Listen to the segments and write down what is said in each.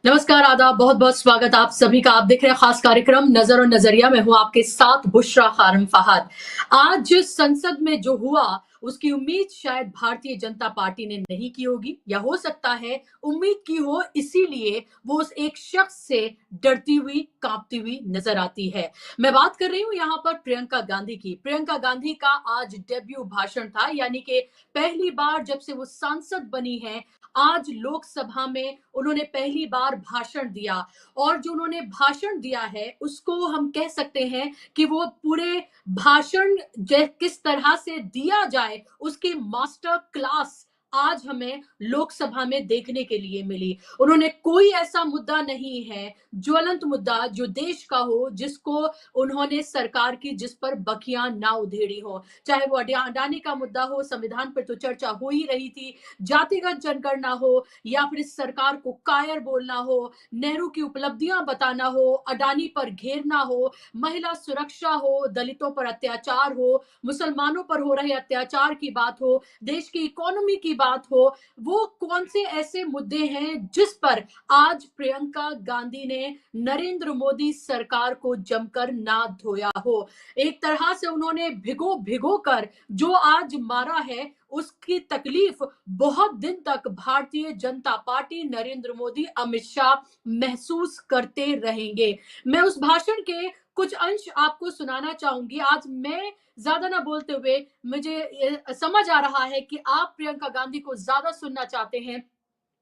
नमस्कार, आदाब, बहुत बहुत स्वागत आप सभी का। आप देख रहे हैं खास कार्यक्रम नजर और नजरिया में हूं आपके साथ बुशरा खानम फहद। आज संसद में जो हुआ उसकी उम्मीद शायद भारतीय जनता पार्टी ने नहीं की होगी, या हो सकता है उम्मीद की हो, इसीलिए वो उस एक शख्स से डरती हुई कांपती हुई नजर आती है। मैं बात कर रही हूं यहाँ पर प्रियंका गांधी की। प्रियंका गांधी का आज डेब्यू भाषण था, यानी कि पहली बार जब से वो सांसद बनी है, आज लोकसभा में उन्होंने पहली बार भाषण दिया। और जो उन्होंने भाषण दिया है उसको हम कह सकते हैं कि वो पूरे भाषण किस तरह से दिया जाए उसकी मास्टर क्लास आज हमें लोकसभा में देखने के लिए मिली। उन्होंने कोई ऐसा मुद्दा नहीं है, ज्वलंत मुद्दा जो देश का हो, जिसको उन्होंने सरकार की जिस पर बखियां ना उधेड़ी हो। चाहे वो अडानी का मुद्दा हो, संविधान पर तो चर्चा हो ही रही थी, जातिगत जनगणना हो, या फिर इस सरकार को कायर बोलना हो, नेहरू की उपलब्धियां बताना हो, अडानी पर घेरना हो, महिला सुरक्षा हो, दलितों पर अत्याचार हो, मुसलमानों पर हो रहे अत्याचार की बात हो, देश की इकोनॉमी की बात हो। वो कौन से ऐसे मुद्दे हैं जिस पर आज प्रियंका गांधी ने नरेंद्र मोदी सरकार को जमकर ना धोया हो। एक तरह से उन्होंने भिगो भिगो कर जो आज मारा है, उसकी तकलीफ बहुत दिन तक भारतीय जनता पार्टी, नरेंद्र मोदी, अमित शाह महसूस करते रहेंगे। मैं उस भाषण के कुछ अंश आपको सुनाना चाहूंगी। आज मैं ज्यादा ना बोलते हुए, मुझे समझ आ रहा है कि आप प्रियंका गांधी को ज्यादा सुनना चाहते हैं।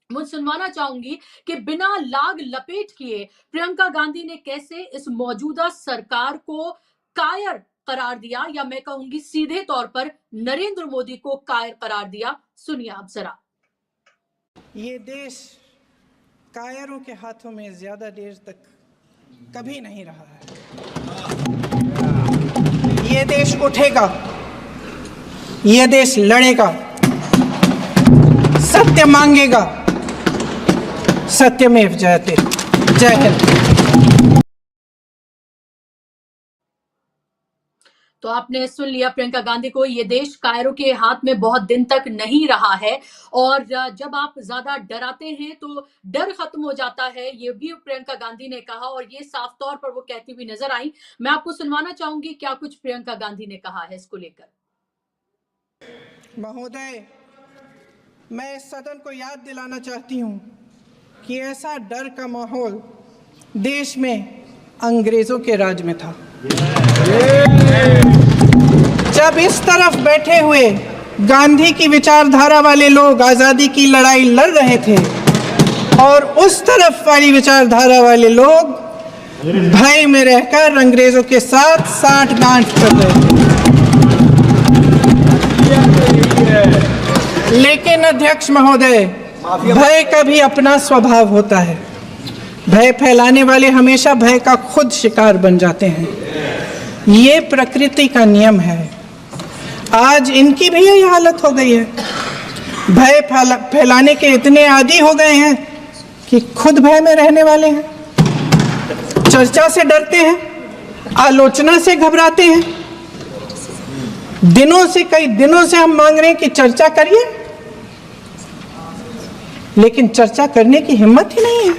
मैं सुनवाना चाहूंगी कि बिना लाग लपेट किए प्रियंका गांधी ने कैसे इस मौजूदा सरकार को कायर करार दिया, या मैं कहूंगी सीधे तौर पर नरेंद्र मोदी को कायर करार दिया। सुनिए आप जरा। ये देश कायरों के हाथों में ज्यादा देर तक कभी नहीं रहा है। ये देश उठेगा, ये देश लड़ेगा, सत्य मांगेगा, सत्यमेव जयते। जय हिंद। तो आपने सुन लिया प्रियंका गांधी को। ये देश कायरों के हाथ में बहुत दिन तक नहीं रहा है, और जब आप ज्यादा डराते हैं तो डर खत्म हो जाता है, ये भी प्रियंका गांधी ने कहा, और ये साफ तौर पर वो कहती हुई नजर आई। मैं आपको सुनवाना चाहूंगी क्या कुछ प्रियंका गांधी ने कहा है इसको लेकर। महोदय, मैं इस सदन को याद दिलाना चाहती हूँ कि ऐसा डर का माहौल देश में अंग्रेजों के राज में था। जब इस तरफ बैठे हुए गांधी की विचारधारा वाले लोग आजादी की लड़ाई लड़ रहे थे, और उस तरफ वाली विचारधारा वाले लोग भय में रहकर अंग्रेजों के साथ साठ गांठ कर रहे थे। लेकिन अध्यक्ष महोदय, भय का भी अपना स्वभाव होता है। भय फैलाने वाले हमेशा भय का खुद शिकार बन जाते हैं। ये प्रकृति का नियम है। आज इनकी भी यही हालत हो गई है। भय फैलाने के इतने आदी हो गए हैं कि खुद भय में रहने वाले हैं। चर्चा से डरते हैं, आलोचना से घबराते हैं। कई दिनों से हम मांग रहे हैं कि चर्चा करिए, लेकिन चर्चा करने की हिम्मत ही नहीं है।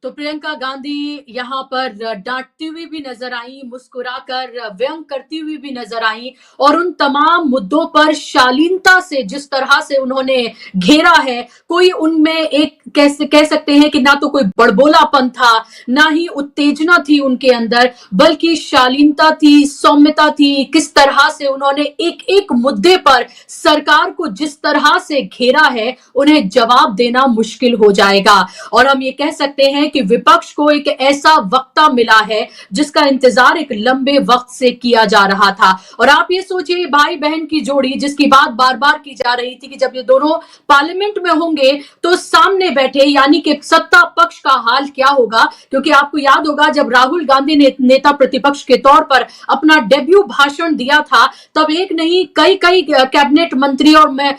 तो प्रियंका गांधी यहाँ पर डांटती हुई भी नजर आई, मुस्कुराकर व्यंग करती हुई भी नजर आई, और उन तमाम मुद्दों पर शालीनता से जिस तरह से उन्होंने घेरा है, कोई उनमें एक कह सकते हैं कि ना तो कोई बड़बोलापन था, ना ही उत्तेजना थी उनके अंदर, बल्कि शालीनता थी, सौम्यता थी। किस तरह से उन्होंने एक एक मुद्दे पर सरकार को जिस तरह से घेरा है, उन्हें जवाब देना मुश्किल हो जाएगा। और हम ये कह सकते हैं कि विपक्ष को एक ऐसा वक्ता मिला है जिसका इंतजार एक लंबे वक्त से किया जा रहा था। और आप ये सोचिए, भाई बहन की जोड़ी जिसकी बात बार बार की जा रही थी कि जब ये दोनों पार्लियामेंट में होंगे तो सामने बैठे, यानी कि सत्ता पक्ष का हाल क्या होगा। क्योंकि आपको याद होगा जब राहुल गांधी ने नेता प्रतिपक्ष के तौर पर अपना डेब्यू भाषण दिया था, तब एक नहीं कई कैबिनेट मंत्री और मैं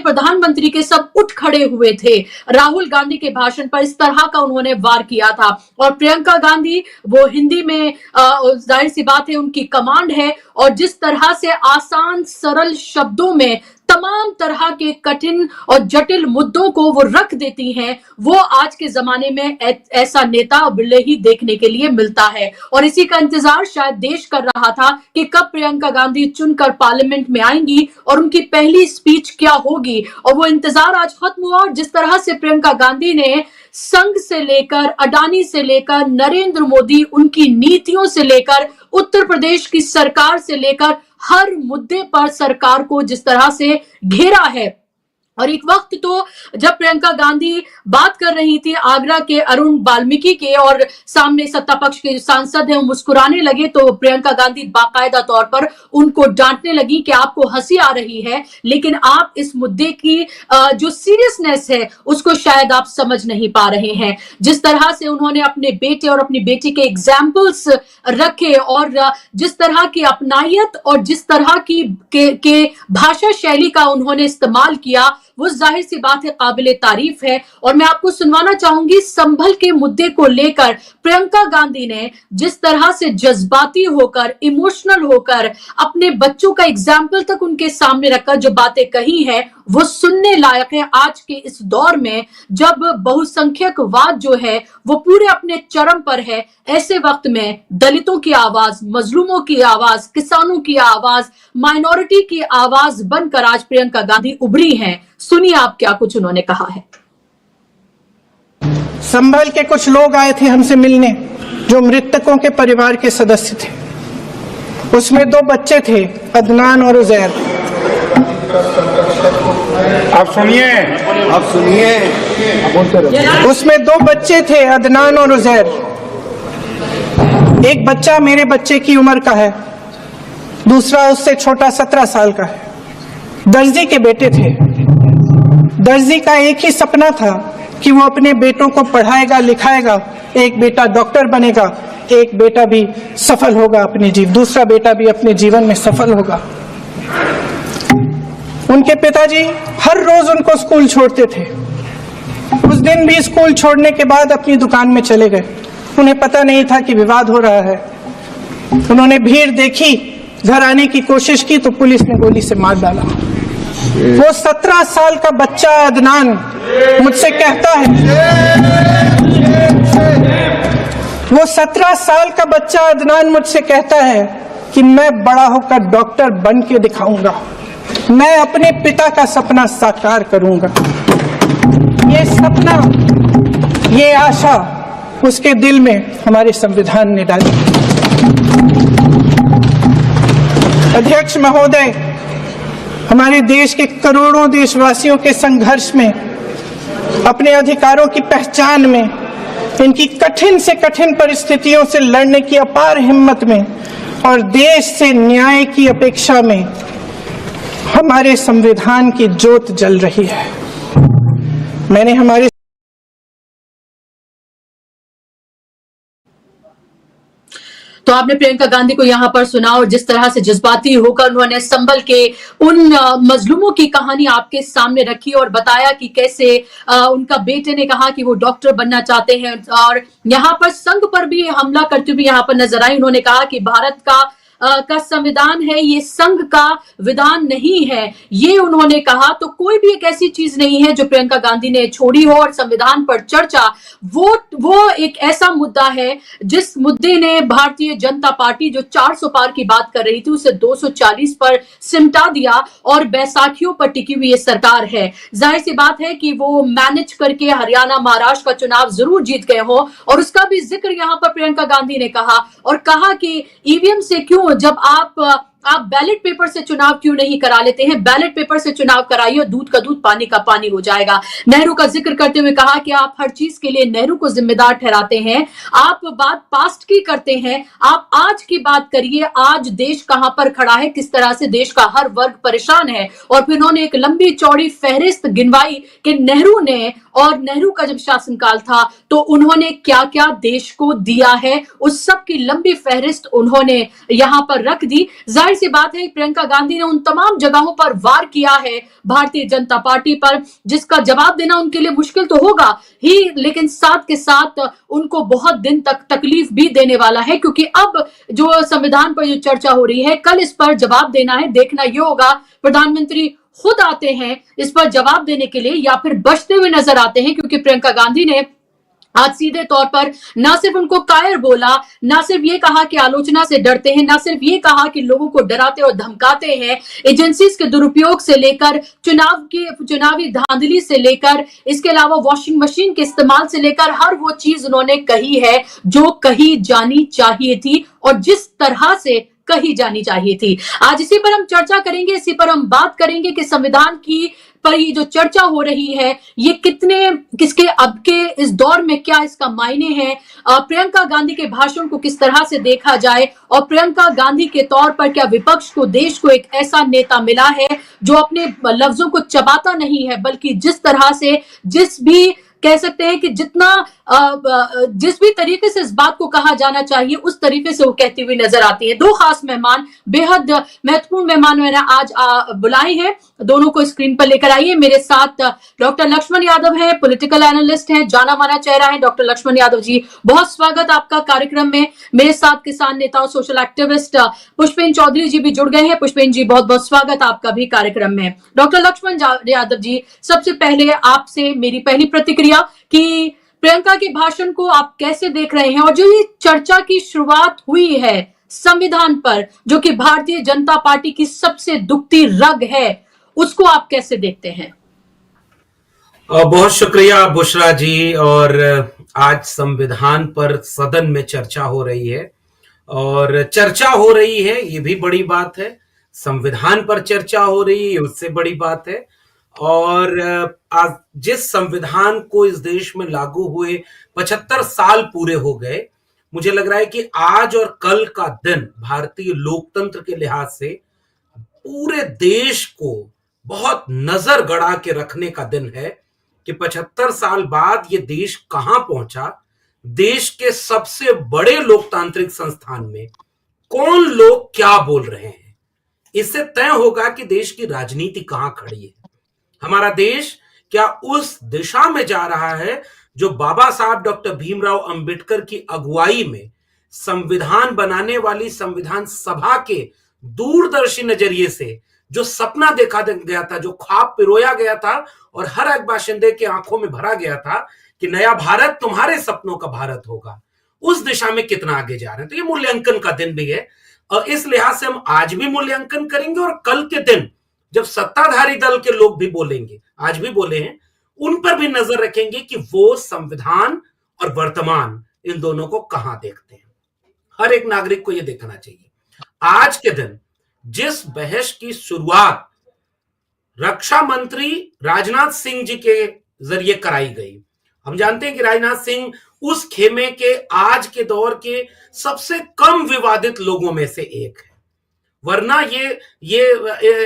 प्रधानमंत्री के सब उठ खड़े हुए थे राहुल गांधी के भाषण पर। इस तरह का उन्होंने वार किया था। और प्रियंका गांधी, वो हिंदी में जाहिर सी बात है उनकी कमांड है, और जिस तरह से आसान सरल शब्दों में तमाम तरह के कठिन और जटिल मुद्दों को वो रख देती हैं, वो आज के जमाने में ऐसा नेता बिरले ही देखने के लिए मिलता है। और इसी का इंतजार शायद देश कर रहा था कि कब प्रियंका गांधी चुनकर पार्लियामेंट में आएंगी और उनकी पहली स्पीच क्या होगी। और वो इंतजार आज खत्म हुआ। और जिस तरह से प्रियंका गांधी ने संघ से लेकर, अडानी से लेकर, नरेंद्र मोदी, उनकी नीतियों से लेकर, उत्तर प्रदेश की सरकार से लेकर हर मुद्दे पर सरकार को जिस तरह से घेरा है। और एक वक्त तो जब प्रियंका गांधी बात कर रही थी आगरा के अरुण वाल्मीकि के, और सामने सत्ता पक्ष के सांसद हैं वो मुस्कुराने लगे, तो प्रियंका गांधी बाकायदा तौर पर उनको डांटने लगी कि आपको हंसी आ रही है, लेकिन आप इस मुद्दे की जो सीरियसनेस है उसको शायद आप समझ नहीं पा रहे हैं। जिस तरह से उन्होंने अपने बेटे और अपनी बेटी के एग्जाम्पल्स रखे, और जिस तरह की अपनायत और जिस तरह की भाषा शैली का उन्होंने इस्तेमाल किया, वो जाहिर सी बात है काबिले तारीफ है। और मैं आपको सुनवाना चाहूंगी संभल के मुद्दे को लेकर प्रियंका गांधी ने जिस तरह से जज्बाती होकर, इमोशनल होकर, अपने बच्चों का एग्जाम्पल तक उनके सामने रखकर जो बातें कही है, वो सुनने लायक है। आज के इस दौर में जब बहुसंख्यकवाद जो है वो पूरे अपने चरम पर है, ऐसे वक्त में दलितों की आवाज, मजलूमों की आवाज, किसानों की आवाज, माइनॉरिटी की आवाज बनकर आज प्रियंका गांधी उभरी हैं। सुनिए आप क्या कुछ उन्होंने कहा है। संभल के कुछ लोग आए थे हमसे मिलने, जो मृतकों के परिवार के सदस्य थे। उसमें 2 बच्चे थे, अदनान और उजैर। आप सुनिए। उसमें 2 बच्चे थे, अदनान और उजैर। एक बच्चा मेरे बच्चे की उम्र का है, दूसरा उससे छोटा 17 साल का है। दर्जी के बेटे थे। दर्जी का एक ही सपना था कि वो अपने बेटों को पढ़ाएगा, लिखाएगा। एक बेटा डॉक्टर बनेगा, एक बेटा भी सफल होगा दूसरा बेटा भी अपने जीवन में सफल होगा। उनके पिताजी हर रोज उनको स्कूल छोड़ते थे। उस दिन भी स्कूल छोड़ने के बाद अपनी दुकान में चले गए। उन्हें पता नहीं था कि विवाद हो रहा है। उन्होंने भीड़ देखी, घर आने की कोशिश की तो पुलिस ने गोली से मार डाला। वो 17 साल का बच्चा अदनान मुझसे कहता है, वो 17 साल का बच्चा अदनान मुझसे कहता है कि मैं बड़ा होकर डॉक्टर बन के दिखाऊंगा, मैं अपने पिता का सपना साकार करूंगा। ये सपना, ये आशा उसके दिल में हमारे संविधान ने डाली। अध्यक्ष महोदय, हमारे देश के करोड़ों देशवासियों के संघर्ष में, अपने अधिकारों की पहचान में, इनकी कठिन से कठिन परिस्थितियों से लड़ने की अपार हिम्मत में और देश से न्याय की अपेक्षा में हमारे संविधान की ज्योत जल रही है। मैंने हमारे तो आपने प्रियंका गांधी को यहां पर सुना, और जिस तरह से जज्बाती होकर उन्होंने संभल के उन मजलूमों की कहानी आपके सामने रखी और बताया कि कैसे उनका बेटे ने कहा कि वो डॉक्टर बनना चाहते हैं, और यहां पर संघ पर भी हमला करते हुए यहां पर नजर आई। उन्होंने कहा कि भारत का संविधान है, ये संघ का विधान नहीं है, ये उन्होंने कहा। तो कोई भी एक ऐसी चीज नहीं है जो प्रियंका गांधी ने छोड़ी हो। और संविधान पर चर्चा वो एक ऐसा मुद्दा है जिस मुद्दे ने भारतीय जनता पार्टी जो 400 पार की बात कर रही थी उसे 240 पर सिमटा दिया, और बैसाखियों पर टिकी हुई ये सरकार है। जाहिर सी बात है कि वो मैनेज करके हरियाणा, महाराष्ट्र का चुनाव जरूर जीत गए हो, और उसका भी जिक्र यहां पर प्रियंका गांधी ने कहा, और कहा कि ईवीएम से क्यों, जब आप आप बैलेट पेपर से चुनाव क्यों नहीं करा लेते हैं? बैलेट पेपर से चुनाव कराइए और दूध का दूध पानी का पानी हो जाएगा। नेहरू का जिक्र करते हुए कहा कि आप हर चीज के लिए नेहरू को जिम्मेदार ठहराते हैं। आप बात पास्ट की करते हैं, आप आज की बात करिए। आज देश कहां पर खड़ा है, किस तरह से देश का हर वर्ग परेशान है। और फिर उन्होंने एक लंबी चौड़ी फहरिस्त गिनवाई कि नेहरू ने, और नेहरू का जब शासनकाल था तो उन्होंने क्या क्या देश को दिया है, उस सब की लंबी फहरिस्त उन्होंने यहां पर रख दी। जाहिर सी बात है प्रियंका गांधी ने उन तमाम जगहों पर वार किया है भारतीय जनता पार्टी पर, जिसका जवाब देना उनके लिए मुश्किल तो होगा ही, लेकिन साथ के साथ उनको बहुत दिन तक तकलीफ भी देने वाला है, क्योंकि अब जो संविधान पर जो चर्चा हो रही है, कल इस पर जवाब देना है। देखना यह होगा प्रधानमंत्री खुद आते हैं इस पर जवाब देने के लिए या फिर बचते हुए नजर आते हैं, क्योंकि प्रियंका गांधी ने आज सीधे तौर पर ना सिर्फ उनको कायर बोला, ना सिर्फ ये कहा कि आलोचना से डरते हैं, ना सिर्फ ये कहा कि लोगों को डराते और धमकाते हैं, एजेंसीज के दुरुपयोग से लेकर चुनावी धांधली से लेकर, इसके अलावा वॉशिंग मशीन के इस्तेमाल से लेकर, हर वो चीज उन्होंने कही है जो कही जानी चाहिए थी और जिस तरह से कही जानी चाहिए थी। आज इसी पर हम चर्चा करेंगे, इसी पर हम बात करेंगे कि संविधान की पर ये जो चर्चा हो रही है ये किसके अब के इस दौर में क्या इसका मायने है, प्रियंका गांधी के भाषण को किस तरह से देखा जाए, और प्रियंका गांधी के तौर पर क्या विपक्ष को, देश को एक ऐसा नेता मिला है जो अपने लफ्जों को चबाता नहीं है, बल्कि जिस तरह से, जिस भी कह सकते हैं कि जिस भी तरीके से इस बात को कहा जाना चाहिए उस तरीके से वो कहती हुई नजर आती है। दो खास मेहमान, बेहद महत्वपूर्ण मेहमान मैंने आज बुलाए हैं, दोनों को स्क्रीन पर लेकर आइए। मेरे साथ डॉक्टर लक्ष्मण यादव हैं, पॉलिटिकल एनालिस्ट हैं, जाना माना चेहरा है। डॉक्टर लक्ष्मण यादव जी, बहुत स्वागत आपका कार्यक्रम में। मेरे साथ किसान नेता और सोशल एक्टिविस्ट पुष्पेन चौधरी जी भी जुड़ गए हैं। पुष्पेन जी, बहुत बहुत स्वागत आपका भी कार्यक्रम में। डॉक्टर लक्ष्मण यादव जी, सबसे पहले आपसे मेरी पहली प्रतिक्रिया कि प्रियंका के भाषण को आप कैसे देख रहे हैं, और जो ये चर्चा की शुरुआत हुई है संविधान पर, जो कि भारतीय जनता पार्टी की सबसे दुखती रग है, उसको आप कैसे देखते हैं? बहुत शुक्रिया बुशरा जी। और आज संविधान पर सदन में चर्चा हो रही है, और चर्चा हो रही है ये भी बड़ी बात है, संविधान पर चर्चा हो रही है उससे बड़ी बात है। और आज जिस संविधान को इस देश में लागू हुए 75 साल पूरे हो गए, मुझे लग रहा है कि आज और कल का दिन भारतीय लोकतंत्र के लिहाज से पूरे देश को बहुत नजर गड़ा के रखने का दिन है कि 75 साल बाद ये देश कहां पहुंचा, देश के सबसे बड़े लोकतांत्रिक संस्थान में कौन लोग क्या बोल रहे हैं। इससे तय होगा कि देश की राजनीति कहां खड़ी है। हमारा देश क्या उस दिशा में जा रहा है जो बाबा साहब डॉक्टर भीमराव अंबेडकर की अगुवाई में संविधान बनाने वाली संविधान सभा के दूरदर्शी नजरिए से जो सपना देखा गया था, जो ख्वाब पिरोया गया था और हर एक बाशिंदे के आंखों में भरा गया था कि नया भारत तुम्हारे सपनों का भारत होगा, उस दिशा में कितना आगे जा रहे हैं। तो ये मूल्यांकन का दिन भी है, और इस लिहाज से हम आज भी मूल्यांकन करेंगे, और कल के दिन जब सत्ताधारी दल के लोग भी बोलेंगे, आज भी बोले हैं, उन पर भी नजर रखेंगे कि वो संविधान और वर्तमान इन दोनों को कहां देखते हैं। हर एक नागरिक को यह देखना चाहिए। आज के दिन जिस बहस की शुरुआत रक्षा मंत्री राजनाथ सिंह जी के जरिए कराई गई, हम जानते हैं कि राजनाथ सिंह उस खेमे के आज के दौर के सबसे कम विवादित लोगों में से एक है। वरना ये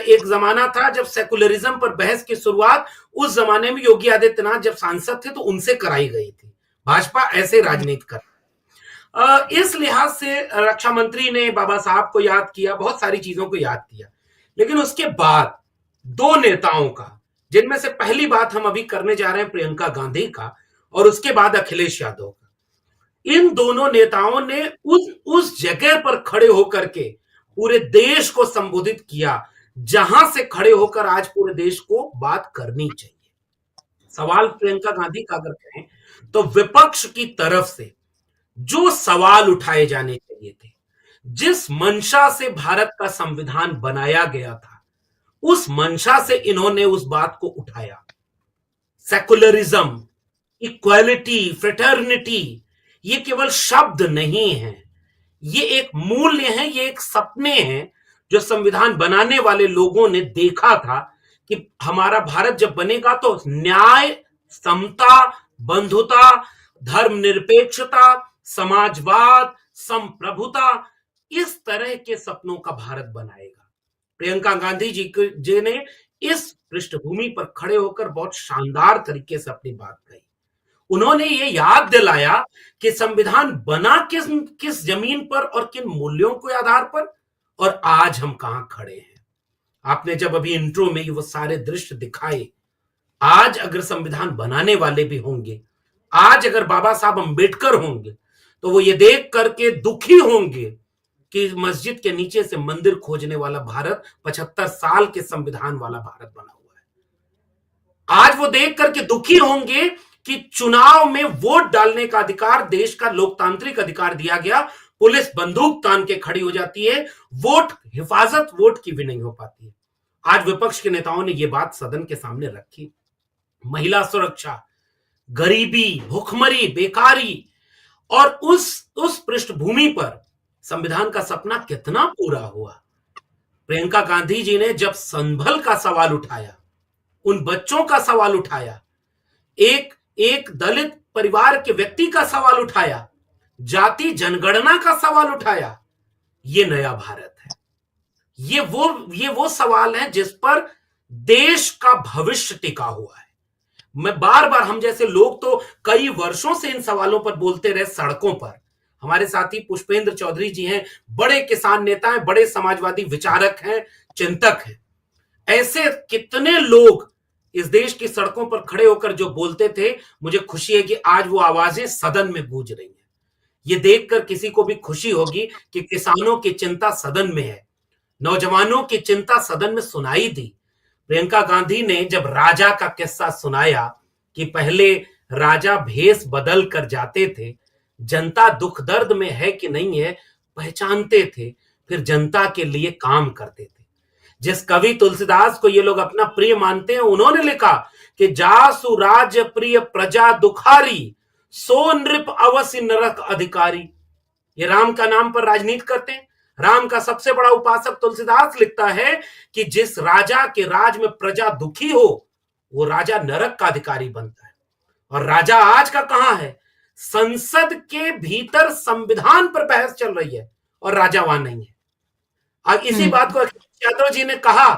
एक जमाना था जब सेकुलरिज्म पर बहस की शुरुआत उस जमाने में योगी आदित्यनाथ जब सांसद थे तो उनसे कराई गई थी। भाजपा ऐसे राजनीति कर, इस लिहाज से रक्षा मंत्री ने बाबा साहब को याद किया, बहुत सारी चीजों को याद किया। लेकिन उसके बाद दो नेताओं का, जिनमें से पहली बात हम अभी करने जा रहे हैं प्रियंका गांधी का, और उसके बाद अखिलेश यादव का, इन दोनों नेताओं ने उस जगह पर खड़े होकर के पूरे देश को संबोधित किया जहां से खड़े होकर आज पूरे देश को बात करनी चाहिए। सवाल प्रियंका गांधी का अगर कहें तो विपक्ष की तरफ से जो सवाल उठाए जाने चाहिए थे, जिस मंशा से भारत का संविधान बनाया गया था, उस मंशा से इन्होंने उस बात को उठाया। सेकुलरिज्म, इक्वालिटी, फ्रेटर्निटी, ये केवल शब्द नहीं है, ये एक मूल्य है, ये एक सपने हैं जो संविधान बनाने वाले लोगों ने देखा था कि हमारा भारत जब बनेगा तो न्याय, समता, बंधुता, धर्मनिरपेक्षता, समाजवाद, संप्रभुता, इस तरह के सपनों का भारत बनाएगा। प्रियंका गांधी जी ने इस पृष्ठभूमि पर खड़े होकर बहुत शानदार तरीके से अपनी बात कही। उन्होंने ये याद दिलाया कि संविधान बना किस जमीन पर और किन मूल्यों के आधार पर, और आज हम कहां खड़े हैं। आपने जब अभी इंट्रो में वो सारे दृश्य दिखाए, आज अगर संविधान बनाने वाले भी होंगे, आज अगर बाबा साहब अंबेडकर होंगे, तो वो ये देख करके दुखी होंगे कि मस्जिद के नीचे से मंदिर खोजने वाला भारत 75 साल के संविधान वाला भारत बना हुआ है। आज वो देख करके दुखी होंगे कि चुनाव में वोट डालने का अधिकार, देश का लोकतांत्रिक अधिकार दिया गया, पुलिस बंदूक तान के खड़ी हो जाती है, वोट हिफाजत वोट की भी नहीं हो पाती है। आज विपक्ष के नेताओं ने यह बात सदन के सामने रखी। महिला सुरक्षा, गरीबी, भुखमरी, बेकारी, और उस पृष्ठभूमि पर संविधान का सपना कितना पूरा हुआ। प्रियंका गांधी जी ने जब संभल का सवाल उठाया, उन बच्चों का सवाल उठाया, एक दलित परिवार के व्यक्ति का सवाल उठाया, जाति जनगणना का सवाल उठाया, ये नया भारत है। ये वो सवाल है जिस पर देश का भविष्य टिका हुआ है। मैं बार बार, हम जैसे लोग तो कई वर्षों से इन सवालों पर बोलते रहे सड़कों पर। हमारे साथी पुष्पेंद्र चौधरी जी हैं, बड़े किसान नेता हैं, बड़े समाजवादी विचारक हैं, चिंतक हैं। ऐसे कितने लोग इस देश की सड़कों पर खड़े होकर जो बोलते थे, मुझे खुशी है कि आज वो आवाजें सदन में गूंज रही हैं। ये देखकर किसी को भी खुशी होगी कि किसानों की चिंता सदन में है, नौजवानों की चिंता सदन में सुनाई दी। प्रियंका गांधी ने जब राजा का किस्सा सुनाया कि पहले राजा भेष बदल कर जाते थे, जनता दुख दर्द में है कि नहीं है पहचानते थे, फिर जनता के लिए काम करते थे। जिस कवि तुलसीदास को ये लोग अपना प्रिय मानते हैं, उन्होंने लिखा कि जासु राज प्रिय प्रजा दुखारी, सो नृप अवश्य नरक अधिकारी। ये राम का नाम पर राजनीति करते हैं। राम का सबसे बड़ा उपासक तुलसीदास लिखता है कि जिस राजा के राज में प्रजा दुखी हो, वो राजा नरक का अधिकारी बनता है। और राजा आज का कहां है? संसद के भीतर संविधान पर बहस चल रही है और राजा वहां नहीं है। अब इसी बात को अखिलेश यादव जी ने कहा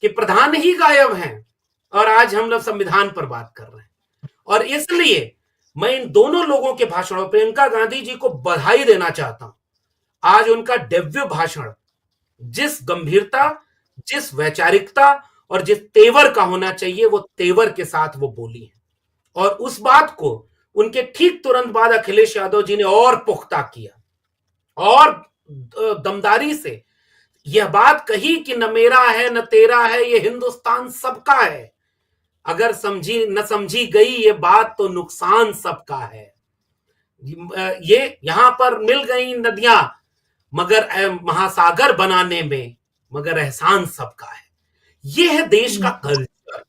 कि प्रधान ही गायब हैं, और आज हम लोग संविधान पर बात कर रहे हैं। और इसलिए मैं इन दोनों लोगों के भाषणों, प्रियंका गांधी जी को बधाई देना चाहता हूं। आज उनका डेब्यू भाषण जिस गंभीरता, जिस वैचारिकता और जिस तेवर का होना चाहिए, वो तेवर के साथ वो बोली है। और उस बात को उनके ठीक तुरंत बाद अखिलेश यादव जी ने और पुख्ता किया और दमदारी से यह बात कही कि न मेरा है न तेरा है, ये हिंदुस्तान सबका है। अगर न समझी गई ये बात तो नुकसान सबका है। ये यहां पर मिल गई नदियां मगर महासागर बनाने में, मगर एहसान सबका है। ये है देश का कल्चर,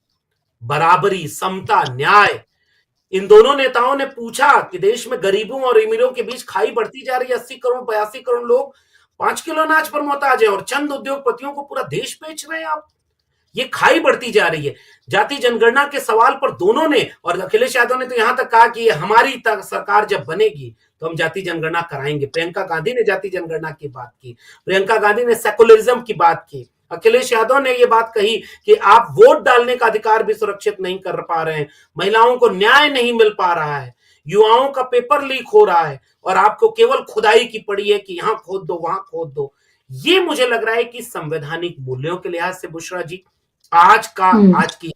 बराबरी, समता, न्याय। इन दोनों नेताओं ने पूछा कि देश में गरीबों और अमीरों के बीच खाई बढ़ती जा रही है। 80 करोड़ 82 करोड़ लोग 5 किलो अनाज पर मोहताज है और चंद उद्योगपतियों को पूरा देश बेच रहे हैं आप। ये खाई बढ़ती जा रही है। जाति जनगणना के सवाल पर दोनों ने, और अखिलेश यादव ने तो यहां तक कहा कि हमारी सरकार जब बनेगी तो हम जाति जनगणना कराएंगे। प्रियंका गांधी ने जाति जनगणना की बात की, प्रियंका गांधी ने सेकुलरिज्म की बात की, अखिलेश यादव ने यह बात कही कि आप वोट डालने का अधिकार भी सुरक्षित नहीं कर पा रहे हैं, महिलाओं को न्याय नहीं मिल पा रहा है, युवाओं का पेपर लीक हो रहा है और आपको केवल खुदाई की पड़ी है कि यहां खोद दो वहां खोद दो। ये मुझे लग रहा है कि संवैधानिक मूल्यों के लिहाज से बुशरा जी आज की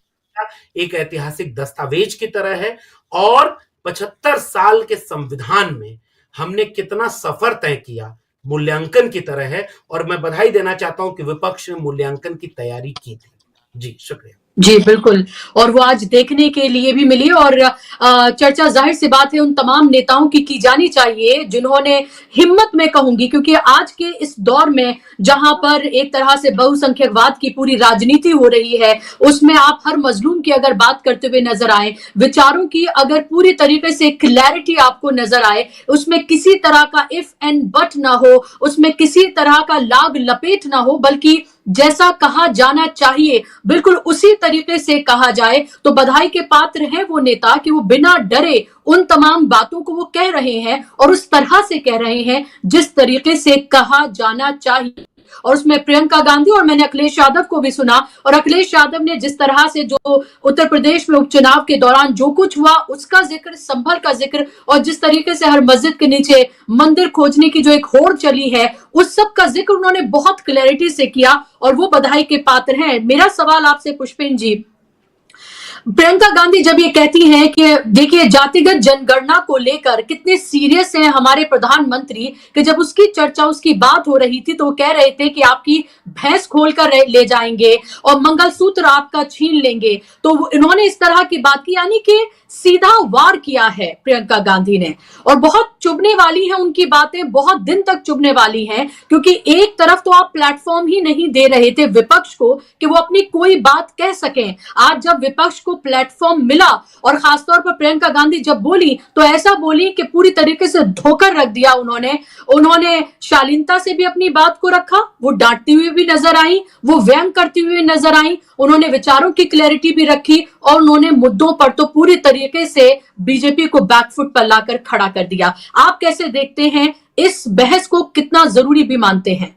एक ऐतिहासिक दस्तावेज की तरह है। और 75 साल के संविधान में हमने कितना सफर तय किया, मूल्यांकन की तरह है। और मैं बधाई देना चाहता हूं कि विपक्ष ने मूल्यांकन की तैयारी की थी। जी शुक्रिया। जी, बिल्कुल। और वो आज देखने के लिए भी मिली और चर्चा ज़ाहिर सी बात है उन तमाम नेताओं की जानी चाहिए जिन्होंने हिम्मत में कहूँगी क्योंकि आज के इस दौर में जहाँ पर एक तरह से बहुसंख्यकवाद की पूरी राजनीति हो रही है, उसमें आप हर मज़लूम की अगर बात करते हुए नज़र आएँ, विचारों की अगर पूरी तरीके से क्लैरिटी आपको नज़र आए, उसमें किसी तरह का इफ एंड बट ना हो, उसमें किसी तरह का लाग लपेट ना हो, बल्कि जैसा कहा जाना चाहिए बिल्कुल उसी तरीके से कहा जाए, तो बधाई के पात्र हैं वो नेता कि वो बिना डरे उन तमाम बातों को वो कह रहे हैं और उस तरह से कह रहे हैं जिस तरीके से कहा जाना चाहिए। और उसमें प्रियंका गांधी और मैंने अखिलेश यादव को भी सुना और अखिलेश यादव ने जिस तरह से जो उत्तर प्रदेश में उपचुनाव के दौरान जो कुछ हुआ उसका जिक्र, संभल का जिक्र और जिस तरीके से हर मस्जिद के नीचे मंदिर खोजने की जो एक होड़ चली है उस सब का जिक्र उन्होंने बहुत क्लैरिटी से किया और वो बधाई के पात्र हैं। मेरा सवाल आपसे पुष्पिन जी, प्रियंका गांधी जब ये कहती हैं कि देखिए जातिगत जनगणना को लेकर कितने सीरियस हैं हमारे प्रधानमंत्री कि जब उसकी चर्चा, उसकी बात हो रही थी तो वो कह रहे थे कि आपकी भैंस खोलकर ले जाएंगे और मंगलसूत्र आपका छीन लेंगे, तो इन्होंने इस तरह की बात की, यानी कि सीधा वार किया है प्रियंका गांधी ने। और बहुत चुभने वाली हैं उनकी बातें, बहुत दिन तक चुभने वाली हैं क्योंकि एक तरफ तो आप प्लेटफॉर्म ही नहीं दे रहे थे विपक्ष को कि वो अपनी कोई बात कह सकें। आज जब विपक्ष को प्लेटफॉर्म मिला और खासतौर पर प्रियंका गांधी जब बोली तो ऐसा बोली कि पूरी तरीके से धोकर रख दिया उन्होंने शालीनता से भी अपनी बात को रखा, वो डांटती हुई भी नजर आई, वो व्यंग करती हुई नजर आई, उन्होंने विचारों की क्लैरिटी भी रखी और उन्होंने मुद्दों पर तो पूरी तरीके से बीजेपी को बैकफुट पर लाकर खड़ा कर दिया। आप कैसे देखते हैं इस बहस को, कितना जरूरी भी मानते हैं?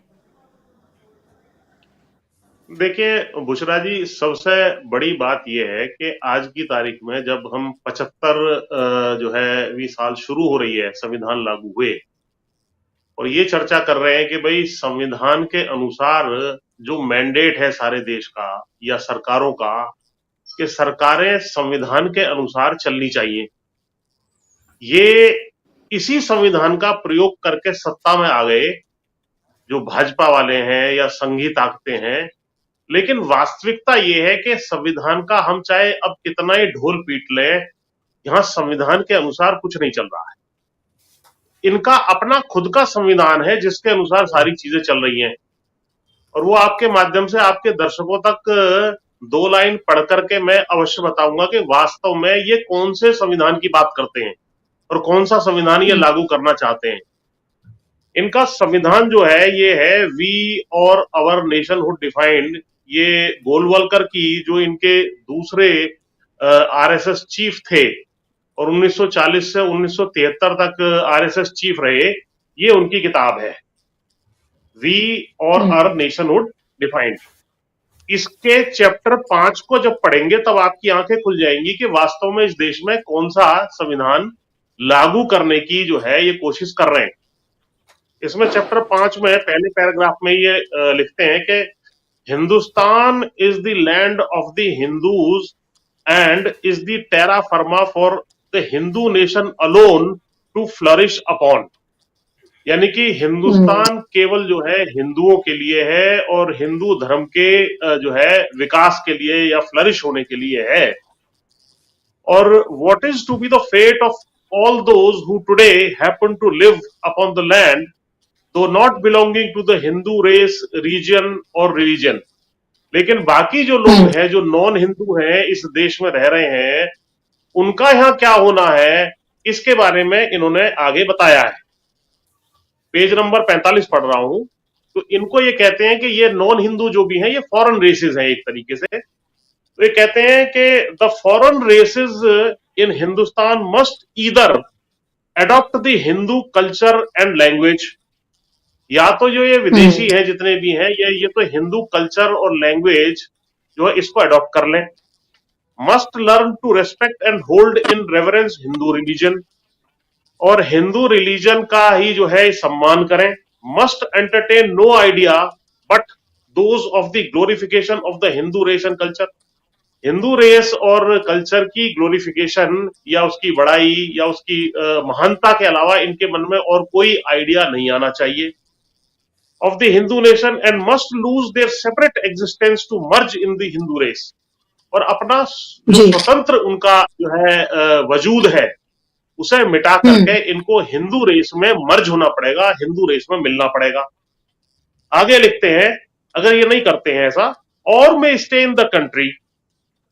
देखिए बुशरा जी, सबसे बड़ी बात यह है कि आज की तारीख में जब हम 75 जो है वी साल शुरू हो रही है संविधान लागू हुए और ये चर्चा कर रहे हैं कि भाई संविधान के अनुसार जो मैंडेट है सारे देश का या सरकारों का कि सरकारें संविधान के अनुसार चलनी चाहिए, ये इसी संविधान का प्रयोग करके सत्ता में आ गए जो भाजपा वाले हैं या संघी ताकतें हैं। लेकिन वास्तविकता ये है कि संविधान का हम चाहे अब कितना ही ढोल पीट लें, यहां संविधान के अनुसार कुछ नहीं चल रहा है। इनका अपना खुद का संविधान है जिसके अनुसार सारी चीजें चल रही हैं और वो आपके माध्यम से आपके दर्शकों तक 2 लाइन पढ़ करके मैं अवश्य बताऊंगा कि वास्तव में ये कौन से संविधान की बात करते हैं और कौन सा संविधान ये लागू करना चाहते हैं। इनका संविधान जो है ये है वी और आवर नेशनहुड डिफाइंड, ये गोलवलकर की जो इनके दूसरे आरएसएस चीफ थे और 1940 से 1973 तक आरएसएस चीफ रहे, ये उनकी किताब है वी और आवर नेशनहुड डिफाइंड। इसके चैप्टर 5 को जब पढ़ेंगे तब आपकी आंखें खुल जाएंगी कि वास्तव में इस देश में कौन सा संविधान लागू करने की जो है ये कोशिश कर रहे हैं। इसमें चैप्टर 5 में पहले पैराग्राफ में ये लिखते हैं कि Hindustan is the land of the Hindus and is the terra firma for the Hindu nation alone to flourish upon. यानी कि हिंदुस्तान केवल जो है हिंदुओं के लिए है और हिंदू धर्म के जो है विकास के लिए या फ्लरिश होने के लिए है। और what is to be the fate of all those who today happen to live upon the land though not belonging to the Hindu race, region or religion। लेकिन बाकी जो लोग हैं जो नॉन हिंदू हैं इस देश में रह रहे हैं, उनका यहाँ क्या होना है इसके बारे में इन्होंने आगे बताया है। पेज नंबर 45 पढ़ रहा हूं, तो इनको ये कहते हैं कि ये नॉन हिंदू जो भी हैं ये फॉरेन रेसेस हैं एक तरीके से। तो ये कहते हैं कि the foreign races in Hindustan must either adopt the Hindu culture and language, या तो जो ये विदेशी हैं जितने भी हैं ये तो हिंदू कल्चर और लैंग्वेज जो है इसको अडॉप्ट कर लें। Must learn to respect and hold in reverence Hindu religion, और हिंदू रिलीजन का ही जो है सम्मान करें। Must entertain no idea but those of the glorification of the Hindu race and culture. Hindu race और कल्चर की ग्लोरिफिकेशन या उसकी बड़ाई या उसकी महानता के अलावा इनके मन में और कोई आइडिया नहीं आना चाहिए। of the Hindu nation and must lose their separate existence to merge in the Hindu race। और अपना जो स्वतंत्र उनका जो है वजूद है उसे मिटा करके इनको हिंदू रेस में मर्ज होना पड़ेगा, हिंदू रेस में मिलना पड़ेगा। आगे लिखते हैं, अगर ये नहीं करते हैं ऐसा, और में स्टे इन द कंट्री,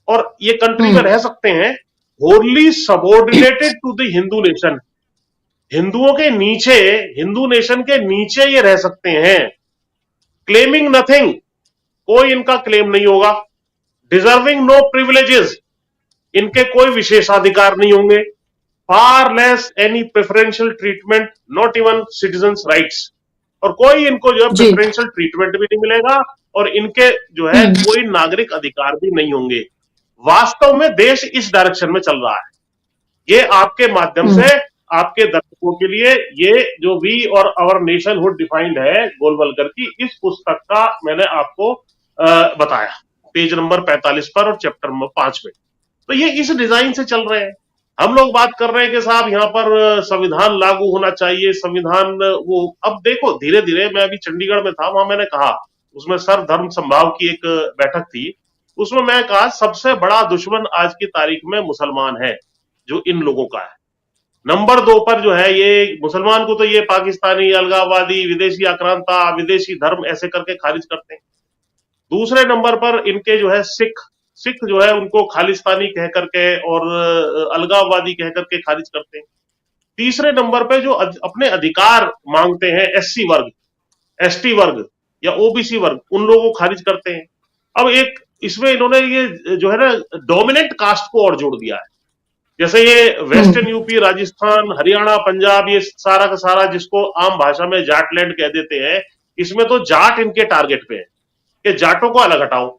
और ये कंट्री में रह सकते हैं, wholly subordinated to the Hindu nation, हिंदुओं के नीचे, हिंदू नेशन के नीचे ये रह सकते हैं। क्लेमिंग नथिंग, कोई इनका क्लेम नहीं होगा। डिजर्विंग नो प्रिविलेजेस, इनके कोई विशेषाधिकार नहीं होंगे। Far less any preferential treatment, not even citizens rights, और कोई इनको जो है प्रेफरेंशियल ट्रीटमेंट भी नहीं मिलेगा, और इनके जो है कोई नागरिक अधिकार भी नहीं होंगे। वास्तव में देश इस डायरेक्शन में चल रहा है। ये आपके माध्यम से आपके दर्शकों के लिए ये जो वी और आवर नेशन हुड डिफाइंड है गोलवलकर की, इस पुस्तक का मैंने आपको बताया पेज नंबर 45 पर और चैप्टर नंबर 5 में। तो ये इस डिजाइन से चल रहे हैं। हम लोग बात कर रहे हैं कि साहब यहाँ पर संविधान लागू होना चाहिए, संविधान वो, अब देखो धीरे धीरे, मैं अभी चंडीगढ़ में था, वहां मैंने कहा, उसमें सर्वधर्म संभाव की एक बैठक थी, उसमें मैं कहा सबसे बड़ा दुश्मन आज की तारीख में मुसलमान है, जो इन लोगों का है। नंबर 2 पर जो है ये मुसलमान को तो ये पाकिस्तानी, अलगाववादी, विदेशी आक्रांता, विदेशी धर्म ऐसे करके खारिज करते हैं। दूसरे नंबर पर इनके जो है सिख जो है उनको खालिस्तानी कह करके और अलगाववादी कह करके खारिज करते हैं। तीसरे नंबर पे जो अपने अधिकार मांगते हैं एससी वर्ग, एसटी वर्ग या ओबीसी वर्ग, उन लोगों को खारिज करते हैं। अब एक इसमें इन्होंने ये जो है ना डोमिनेंट कास्ट को और जोड़ दिया है। जैसे ये वेस्टर्न यूपी, राजस्थान, हरियाणा, पंजाब, ये सारा का सारा जिसको आम भाषा में जाटलैंड कह देते हैं, इसमें तो जाट इनके टारगेट पे है कि जाटों को अलग हटाओ।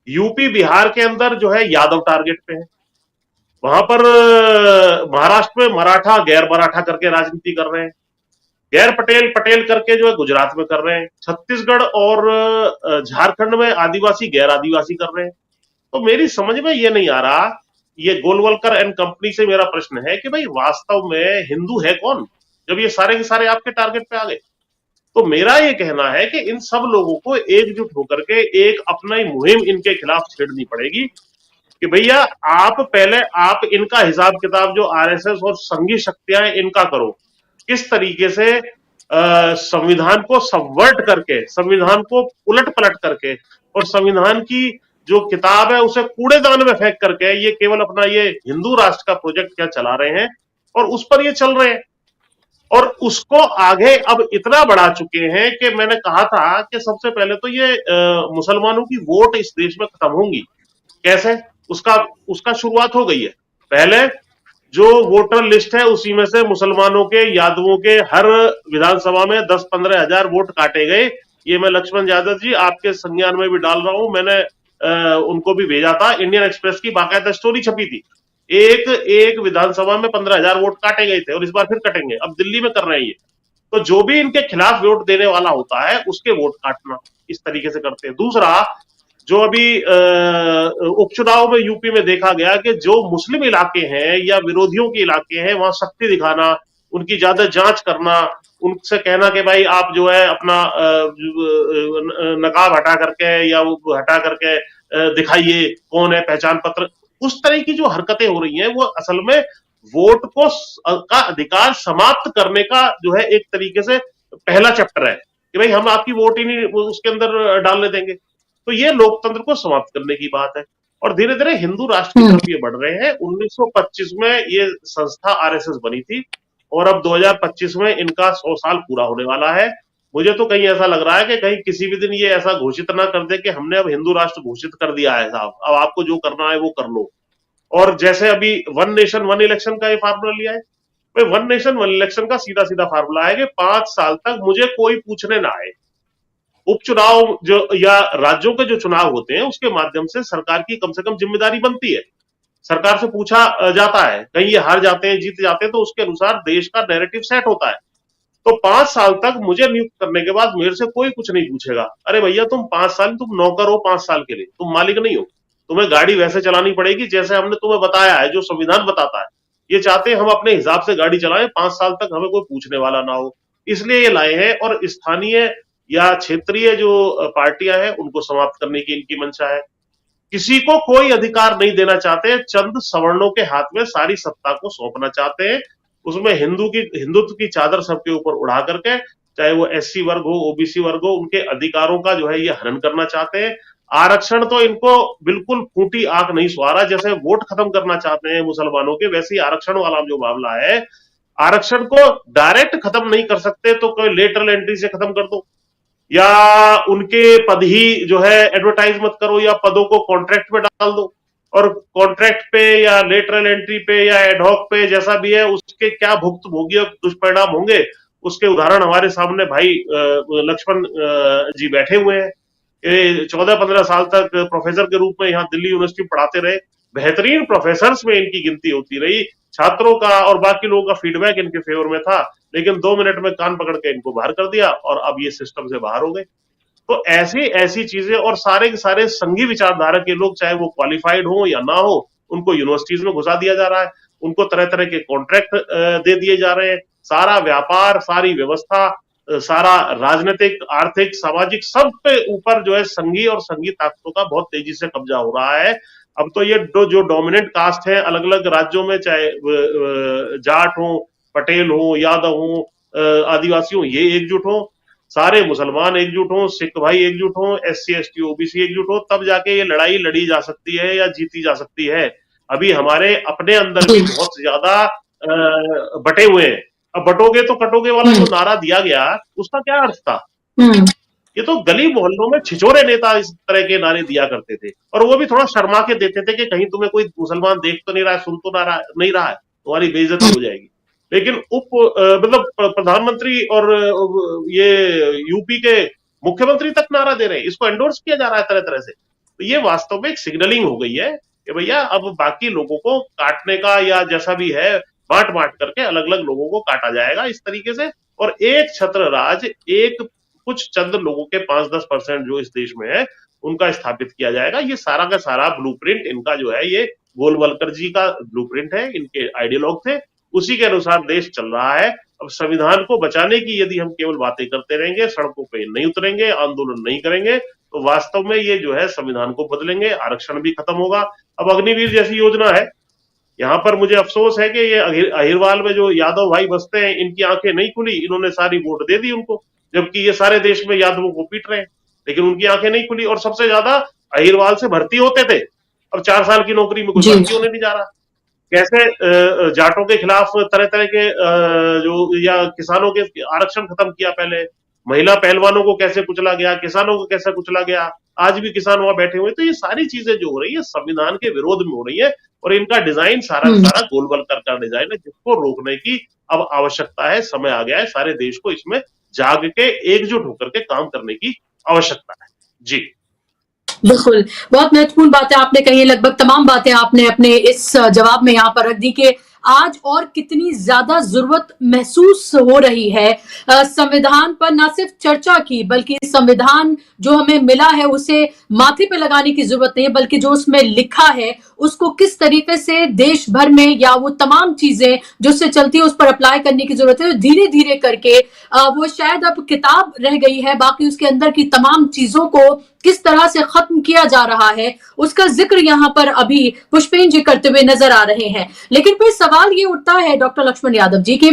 यूपी, बिहार के अंदर जो है यादव टारगेट पे है। वहां पर महाराष्ट्र में मराठा, गैर मराठा करके राजनीति कर रहे हैं। गैर पटेल, पटेल करके जो है गुजरात में कर रहे हैं। छत्तीसगढ़ और झारखंड में आदिवासी, गैर आदिवासी कर रहे हैं। तो मेरी समझ में ये नहीं आ रहा, ये गोलवलकर एंड कंपनी से मेरा प्रश्न है कि भाई वास्तव में हिंदू है कौन, जब ये सारे के सारे आपके टारगेट पे आ गए। तो मेरा ये कहना है कि इन सब लोगों को एकजुट होकर के एक अपना ही मुहिम इनके खिलाफ छेड़नी पड़ेगी कि भैया आप पहले आप इनका हिसाब किताब जो आरएसएस और संघी शक्तियां इनका करो, किस तरीके से संविधान को सबवर्ट करके, संविधान को उलट पलट करके, और संविधान की जो किताब है उसे कूड़ेदान में फेंक करके ये केवल अपना ये हिंदू राष्ट्र का प्रोजेक्ट क्या चला रहे हैं, और उस पर ये चल रहे हैं। और उसको आगे अब इतना बढ़ा चुके हैं कि मैंने कहा था कि सबसे पहले तो ये मुसलमानों की वोट इस देश में खत्म होंगी। कैसे? उसका शुरुआत हो गई है। पहले जो वोटर लिस्ट है उसी में से मुसलमानों के, यादवों के हर विधानसभा में 10-15 हजार वोट काटे गए। ये मैं लक्ष्मण यादव जी आपके संज्ञान में भी डाल रहा हूं, मैंने उनको भी भेजा था, इंडियन एक्सप्रेस की बाकायदा स्टोरी छपी थी। एक विधानसभा में 15,000 वोट काटे गए थे और इस बार फिर कटेंगे। अब दिल्ली में कर रहे हैं ये। तो जो भी इनके खिलाफ वोट देने वाला होता है उसके वोट काटना, इस तरीके से करते हैं। दूसरा, जो अभी उपचुनाव में यूपी में देखा गया कि जो मुस्लिम इलाके हैं या विरोधियों के इलाके हैं वहां शक्ति दिखाना, उनकी ज्यादा जांच करना, उनसे कहना कि भाई आप जो है अपना नकाब हटा करके या वो हटा करके दिखाइए कौन है, पहचान पत्र, उस तरह की जो हरकतें हो रही हैं वो असल में वोट को का अधिकार समाप्त करने का जो है एक तरीके से पहला चैप्टर है कि भाई हम आपकी वोट ही नहीं उसके अंदर डालने देंगे। तो ये लोकतंत्र को समाप्त करने की बात है। और धीरे धीरे हिंदू राष्ट्र की तरफ ये बढ़ रहे हैं। 1925 में ये संस्था आरएसएस बनी थी और अब 2025 में इनका 100 साल पूरा होने वाला है। मुझे तो कहीं ऐसा लग रहा है कि कहीं किसी भी दिन ये ऐसा घोषित ना कर दे कि हमने अब हिंदू राष्ट्र घोषित कर दिया है साहब, अब आपको जो करना है वो कर लो। और जैसे अभी 1 नेशन 1 इलेक्शन का ये फार्मूला लिया है, भाई 1 नेशन 1 इलेक्शन का सीधा सीधा फार्मूला है कि 5 साल तक मुझे कोई पूछने ना आए। उपचुनाव जो या राज्यों के जो चुनाव होते हैं उसके माध्यम से सरकार की कम से कम जिम्मेदारी बनती है, सरकार से पूछा जाता है, कहीं ये हार जाते हैं जीत जाते हैं तो उसके अनुसार देश का नैरेटिव सेट होता है। तो 5 साल तक मुझे नियुक्त करने के बाद मेरे से कोई कुछ नहीं पूछेगा। अरे भैया तुम 5 साल, तुम नौकर हो 5 साल के लिए, तुम मालिक नहीं हो। तुम्हें गाड़ी वैसे चलानी पड़ेगी जैसे हमने तुम्हें बताया है, जो संविधान बताता है। ये चाहते हैं हम अपने हिसाब से गाड़ी चलाएं, 5 साल तक हमें कोई पूछने वाला ना हो, इसलिए ये लाए हैं। और स्थानीय या क्षेत्रीय जो पार्टियां हैं उनको समाप्त करने की इनकी मंशा है। किसी को कोई अधिकार नहीं देना चाहते, चंद सवर्णों के हाथ में सारी सत्ता को सौंपना चाहते हैं। उसमें हिंदुत्व की चादर सबके ऊपर उड़ा करके, चाहे वो एससी वर्ग हो, ओबीसी वर्ग हो, उनके अधिकारों का जो है ये हनन करना चाहते हैं। आरक्षण तो इनको बिल्कुल फूटी आंख नहीं सुहारा, जैसे वोट खत्म करना चाहते हैं मुसलमानों के, वैसे ही आरक्षण वाला जो मामला है, आरक्षण को डायरेक्ट खत्म नहीं कर सकते तो कोई लेटरल एंट्री से खत्म कर दो, या उनके पद ही जो है एडवर्टाइज मत करो, या पदों को कॉन्ट्रैक्ट में डाल दो, और कॉन्ट्रैक्ट पे या लेटरल एंट्री पे या एडहॉक पे जैसा भी है, उसके क्या भुगत भोगी दुष्परिणाम होंगे, उसके उदाहरण हमारे सामने भाई लक्ष्मण जी बैठे हुए हैं। 14-15 साल तक प्रोफेसर के रूप में यहाँ दिल्ली यूनिवर्सिटी पढ़ाते रहे, बेहतरीन प्रोफेसर्स में इनकी गिनती होती रही, छात्रों का और बाकी लोगों का फीडबैक इनके फेवर में था, लेकिन 2 मिनट में कान पकड़ के इनको बाहर कर दिया और अब ये सिस्टम से बाहर हो गए। तो ऐसी ऐसी चीजें, और सारे के सारे संघी विचारधारा के लोग, चाहे वो क्वालिफाइड हो या ना हो, उनको यूनिवर्सिटीज में घुसा दिया जा रहा है, उनको तरह तरह के कॉन्ट्रैक्ट दे दिए जा रहे हैं, सारा व्यापार, सारी व्यवस्था, सारा राजनीतिक, आर्थिक, सामाजिक, सब पे ऊपर जो है संघी और संघी ताकतों का बहुत तेजी से कब्जा हो रहा है। अब तो ये जो डोमिनेंट कास्ट है अलग अलग राज्यों में, चाहे जाट हो, पटेल हो, यादव हो, आदिवासी हो, ये एकजुट हो, सारे मुसलमान एकजुट हो, सिख भाई एकजुट हो, एससी एसटी ओबीसी एकजुट हो, तब जाके ये लड़ाई लड़ी जा सकती है या जीती जा सकती है। अभी हमारे अपने अंदर भी बहुत ज्यादा बटे हुए हैं। अब बटोगे तो कटोगे वाला जो नारा दिया गया, उसका क्या अर्थ था? ये तो गली मोहल्लों में छिछोरे नेता इस तरह के नारे दिया करते थे, और वो भी थोड़ा शर्मा के देते थे कि कहीं तुम्हें कोई मुसलमान देख तो नहीं रहा है, सुन तो नहीं रहा है, तुम्हारी बेइज्जती हो जाएगी। लेकिन मतलब प्रधानमंत्री और ये यूपी के मुख्यमंत्री तक नारा दे रहे हैं, इसको एंडोर्स किया जा रहा है तरह तरह से। तो ये वास्तव में एक सिग्नलिंग हो गई है कि भैया अब बाकी लोगों को काटने का, या जैसा भी है बांट बांट करके अलग अलग लोगों को काटा जाएगा इस तरीके से, और एक छत्र राज, एक कुछ चंद लोगों के 5-10% जो इस देश में है, उनका स्थापित किया जाएगा। ये सारा का सारा ब्लूप्रिंट इनका जो है, ये गोलवलकर जी का ब्लूप्रिंट है, इनके आइडियोलॉग थे, उसी के अनुसार देश चल रहा है। अब संविधान को बचाने की यदि हम केवल बातें करते रहेंगे, सड़कों पे नहीं उतरेंगे, आंदोलन नहीं करेंगे, तो वास्तव में ये जो है संविधान को बदलेंगे, आरक्षण भी खत्म होगा। अब अग्निवीर जैसी योजना है, यहाँ पर मुझे अफसोस है कि ये अहिरवाल में जो यादव भाई बसते हैं, इनकी आंखें नहीं खुली, इन्होंने सारी वोट दे दी उनको, जबकि ये सारे देश में यादवों को पीट रहे हैं, लेकिन उनकी आंखें नहीं खुली। और सबसे ज्यादा अहिरवाल से भर्ती होते थे, अब 4 साल की नौकरी में कुछ भर्ती होने नहीं जा रहा। कैसे जाटों के खिलाफ तरह तरह के जो, या किसानों के आरक्षण खत्म किया पहले, महिला पहलवानों को कैसे कुचला गया, किसानों को कैसे कुचला गया, आज भी किसान वहां बैठे हुए। तो ये सारी चीजें जो हो रही है संविधान के विरोध में हो रही है, और इनका डिजाइन सारा सारा गोलवलकर का डिजाइन है, जिसको रोकने की अब आवश्यकता है, समय आ गया है, सारे देश को इसमें जाग के एकजुट होकर के काम करने की आवश्यकता है। जी बिल्कुल, बहुत महत्वपूर्ण बातें आपने कही, लगभग तमाम बातें आपने अपने इस जवाब में यहाँ पर रख दी कि आज और कितनी ज्यादा जरूरत महसूस हो रही है संविधान पर न सिर्फ चर्चा की, बल्कि संविधान जो हमें मिला है उसे माथे पे लगाने की जरूरत नहीं है, बल्कि जो उसमें लिखा है उसको किस तरीके से देश भर में, या वो तमाम चीजें जो उससे चलती है उस पर अप्लाई करने की जरूरत है। धीरे धीरे करके वो शायद अब किताब रह गई है, बाकी उसके अंदर की तमाम चीजों को किस तरह से खत्म किया जा रहा है उसका जिक्र यहाँ पर अभी पुष्पेन जी करते हुए नजर आ रहे हैं। लेकिन फिर सवाल ये उठता है डॉक्टर लक्ष्मण यादव जी की,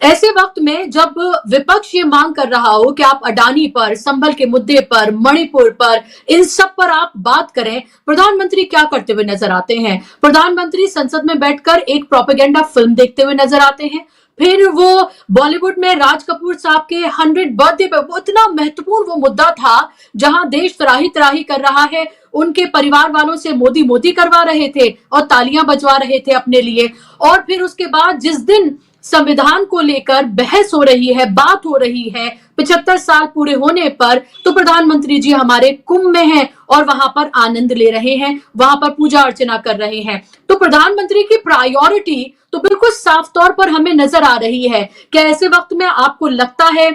ऐसे वक्त में जब विपक्ष ये मांग कर रहा हो कि आप अडानी पर, संभल के मुद्दे पर, मणिपुर पर, इन सब पर आप बात करें, प्रधानमंत्री क्या करते हुए नजर आते हैं? प्रधानमंत्री संसद में बैठकर एक प्रोपेगेंडा फिल्म देखते हुए नजर आते हैं। फिर वो बॉलीवुड में राज कपूर साहब के 100 बर्थडे पे, वो इतना महत्वपूर्ण वो मुद्दा था जहां देश त्राही त्राही कर रहा है, उनके परिवार वालों से मोदी मोदी करवा रहे थे और तालियां बजवा रहे थे अपने लिए। और फिर उसके बाद जिस दिन संविधान को लेकर बहस हो रही है, बात हो रही है 75 साल पूरे होने पर, तो प्रधानमंत्री जी हमारे कुंभ में हैं और वहां पर आनंद ले रहे हैं, वहां पर पूजा अर्चना कर रहे हैं। तो प्रधानमंत्री की प्रायोरिटी तो बिल्कुल साफ तौर पर हमें नजर आ रही है। क्या ऐसे वक्त में आपको लगता है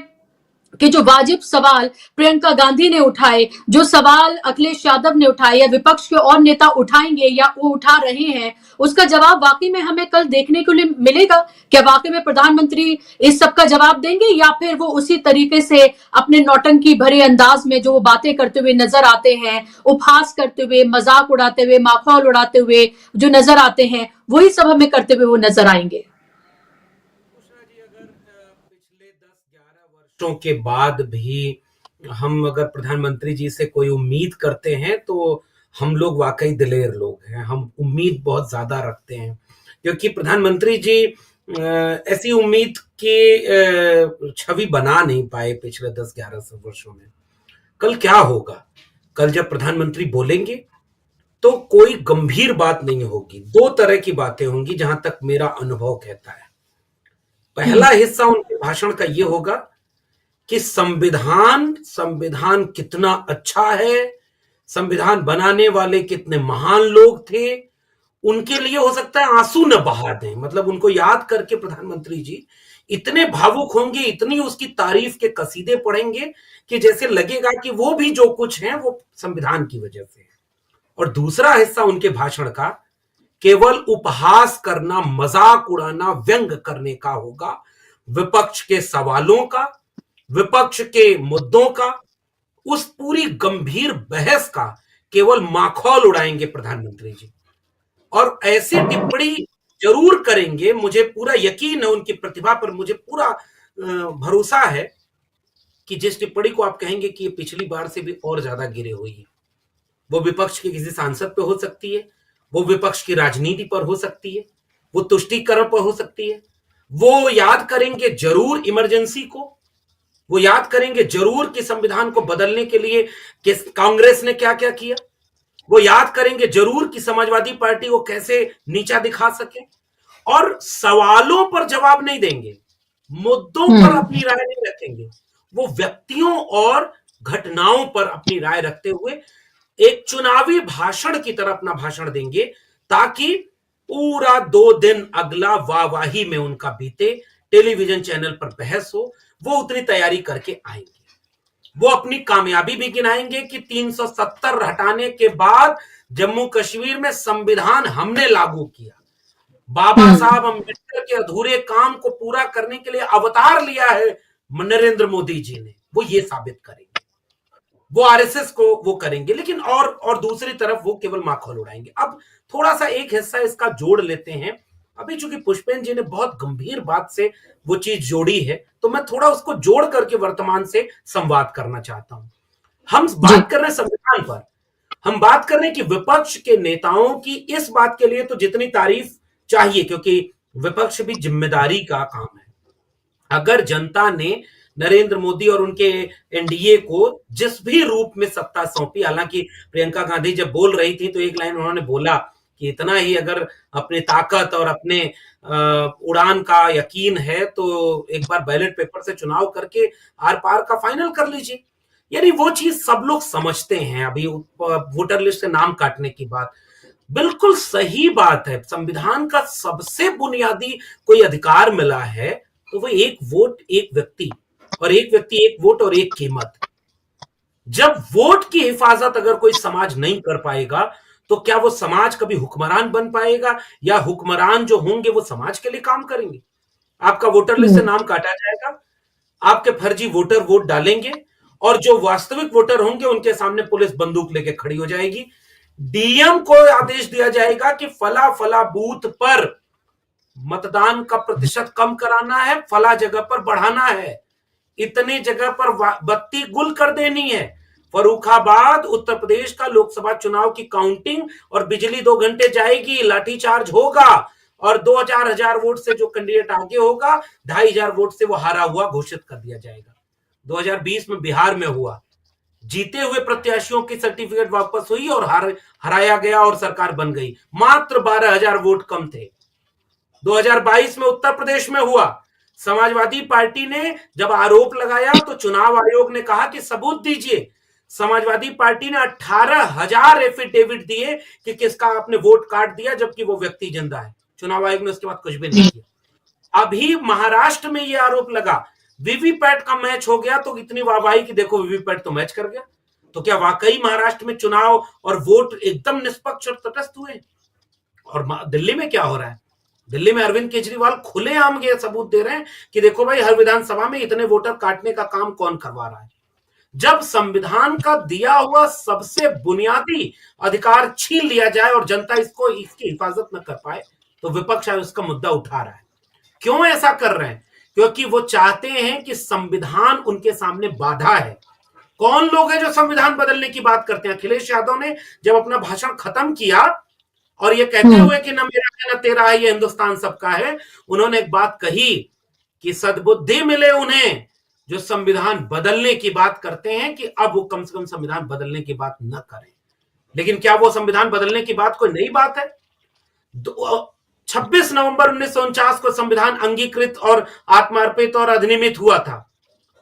कि जो वाजिब सवाल प्रियंका गांधी ने उठाए, जो सवाल अखिलेश यादव ने उठाए या विपक्ष के और नेता उठाएंगे या वो उठा रहे हैं, उसका जवाब वाकई में हमें कल देखने को मिलेगा। क्या वाकई में प्रधानमंत्री इस सब का जवाब देंगे या फिर वो उसी तरीके से अपने नौटंकी भरे अंदाज में जो वो बातें करते हुए नजर आते हैं, उपहास करते हुए, मजाक उड़ाते हुए, माखौल उड़ाते हुए जो नजर आते हैं, वही सब हमें करते हुए वो नजर आएंगे। पिछले 10-11 वर्षों के बाद भी हम अगर प्रधानमंत्री जी से कोई उम्मीद करते हैं तो हम लोग वाकई दिलेर लोग हैं। हम उम्मीद बहुत ज्यादा रखते हैं क्योंकि प्रधानमंत्री जी ऐसी उम्मीद की छवि बना नहीं पाए पिछले 10-11 वर्षों में। कल क्या होगा? कल जब प्रधानमंत्री बोलेंगे तो कोई गंभीर बात नहीं होगी। दो तरह की बातें होंगी जहां तक मेरा अनुभव कहता है। पहला हिस्सा उनके भाषण का यह होगा कि संविधान कितना अच्छा है, संविधान बनाने वाले कितने महान लोग थे। उनके लिए हो सकता है आंसू न बहा दें, मतलब उनको याद करके प्रधानमंत्री जी इतने भावुक होंगे, इतनी उसकी तारीफ के कसीदे पढ़ेंगे कि जैसे लगेगा कि वो भी जो कुछ है वो संविधान की वजह से है। और दूसरा हिस्सा उनके भाषण का केवल उपहास करना, मजाक उड़ाना, व्यंग करने का होगा। विपक्ष के सवालों का, विपक्ष के मुद्दों का, उस पूरी गंभीर बहस का केवल माखौल उड़ाएंगे प्रधानमंत्री जी। और ऐसी टिप्पणी जरूर करेंगे, मुझे पूरा यकीन है उनकी प्रतिभा पर, मुझे पूरा भरोसा है कि जिस टिप्पणी को आप कहेंगे कि ये पिछली बार से भी और ज्यादा गिरे हुई है, वो विपक्ष के किसी सांसद पे हो सकती है, वो विपक्ष की राजनीति पर हो सकती है, वो तुष्टीकरण पर हो सकती है। वो याद करेंगे जरूर इमरजेंसी को, वो याद करेंगे जरूर कि संविधान को बदलने के लिए किस कांग्रेस ने क्या क्या किया, वो याद करेंगे जरूर कि समाजवादी पार्टी को कैसे नीचा दिखा सके। और सवालों पर जवाब नहीं देंगे, मुद्दों पर अपनी राय नहीं रखेंगे, वो व्यक्तियों और घटनाओं पर अपनी राय रखते हुए एक चुनावी भाषण की तरह अपना भाषण देंगे ताकि पूरा 2 दिन अगला वाहवाही में उनका बीते, टेलीविजन चैनल पर बहस हो। वो उतनी तैयारी करके आएंगे, वो अपनी कामयाबी भी गिनाएंगे कि 370 हटाने के बाद जम्मू कश्मीर में संविधान हमने लागू किया, बाबा साहब अम्बेडकर के अधूरे काम को पूरा करने के लिए अवतार लिया है नरेंद्र मोदी जी ने, वो ये साबित करेंगे। वो आरएसएस को वो करेंगे, लेकिन और दूसरी तरफ वो केवल माखौल उड़ाएंगे। अब थोड़ा सा एक हिस्सा इसका जोड़ लेते हैं। अभी चूंकि पुष्पेन जी ने बहुत गंभीर बात से वो चीज जोड़ी है, तो मैं थोड़ा उसको जोड़ करके वर्तमान से संवाद करना चाहता हूं। हम बात कर रहे हैं संविधान पर, हम बात कर रहे हैं कि विपक्ष के नेताओं की इस बात के लिए तो जितनी तारीफ चाहिए, क्योंकि विपक्ष भी जिम्मेदारी का काम है। अगर जनता ने नरेंद्र मोदी और उनके एनडीए को जिस भी रूप में सत्ता सौंपी, हालांकि प्रियंका गांधी जब बोल रही थी तो एक लाइन उन्होंने बोला कि इतना ही अगर अपने ताकत और अपने उड़ान का यकीन है तो एक बार बैलेट पेपर से चुनाव करके आर पार का फाइनल कर लीजिए। यानी वो चीज सब लोग समझते हैं। अभी वोटर लिस्ट से नाम काटने की बात बिल्कुल सही बात है। संविधान का सबसे बुनियादी कोई अधिकार मिला है तो वो एक वोट एक व्यक्ति, और एक व्यक्ति एक वोट और एक कीमत। जब वोट की हिफाजत अगर कोई समाज नहीं कर पाएगा तो क्या वो समाज कभी हुक्मरान बन पाएगा, या हुक्मरान जो होंगे वो समाज के लिए काम करेंगे? आपका वोटर लिस्ट से नाम काटा जाएगा, आपके फर्जी वोटर वोट डालेंगे, और जो वास्तविक वोटर होंगे उनके सामने पुलिस बंदूक लेके खड़ी हो जाएगी। डीएम को आदेश दिया जाएगा कि फला फला बूथ पर मतदान का प्रतिशत कम कराना है, फला जगह पर बढ़ाना है, इतने जगह पर बत्ती गुल कर देनी है। फर्रुखाबाद उत्तर प्रदेश का लोकसभा चुनाव की काउंटिंग और बिजली 2 घंटे जाएगी, लाठीचार्ज होगा, और 2000 वोट से जो कैंडिडेट आगे होगा 2500 वोट से वो हारा हुआ घोषित कर दिया जाएगा। 2020 में बिहार में हुआ, जीते हुए प्रत्याशियों की सर्टिफिकेट वापस हुई और हराया गया और सरकार बन गई, मात्र 12000 वोट कम थे। 2022 में उत्तर प्रदेश में हुआ, समाजवादी पार्टी ने जब आरोप लगाया तो चुनाव आयोग ने कहा कि सबूत दीजिए। समाजवादी पार्टी ने 18000 एफिडेविट दिए कि किसका आपने वोट काट दिया जबकि वो व्यक्ति जिंदा है। चुनाव आयोग ने उसके बाद कुछ भी नहीं किया। अभी महाराष्ट्र में यह आरोप लगा, वीवीपैट का मैच हो गया तो इतनी वाहवाही कि देखो वीवीपैट तो मैच कर गया। तो क्या वाकई महाराष्ट्र में चुनाव और वोट एकदम निष्पक्ष और तटस्थ हुए? और दिल्ली में क्या हो रहा है? दिल्ली में अरविंद केजरीवाल खुलेआम ये सबूत दे रहे हैं कि देखो भाई, हर विधानसभा में इतने वोटर काटने का काम कौन करवा रहा है। जब संविधान का दिया हुआ सबसे बुनियादी अधिकार छीन लिया जाए और जनता इसकी हिफाजत न कर पाए, तो विपक्ष आज उसका मुद्दा उठा रहा है। क्यों ऐसा कर रहे हैं? क्योंकि वो चाहते हैं कि संविधान उनके सामने बाधा है। कौन लोग हैं जो संविधान बदलने की बात करते हैं? अखिलेश यादव ने जब अपना भाषण खत्म किया और ये कहते हुए कि न मेरा है न तेरा है, ये हिंदुस्तान सबका है, उन्होंने एक बात कही कि सद्बुद्धि मिले उन्हें जो संविधान बदलने की बात करते हैं कि अब वो कम से कम संविधान बदलने की बात न करें। लेकिन क्या वो संविधान बदलने की बात कोई नई बात है? 26 नवंबर 1949 को संविधान अंगीकृत और आत्मार्पित और अधिनियमित हुआ था।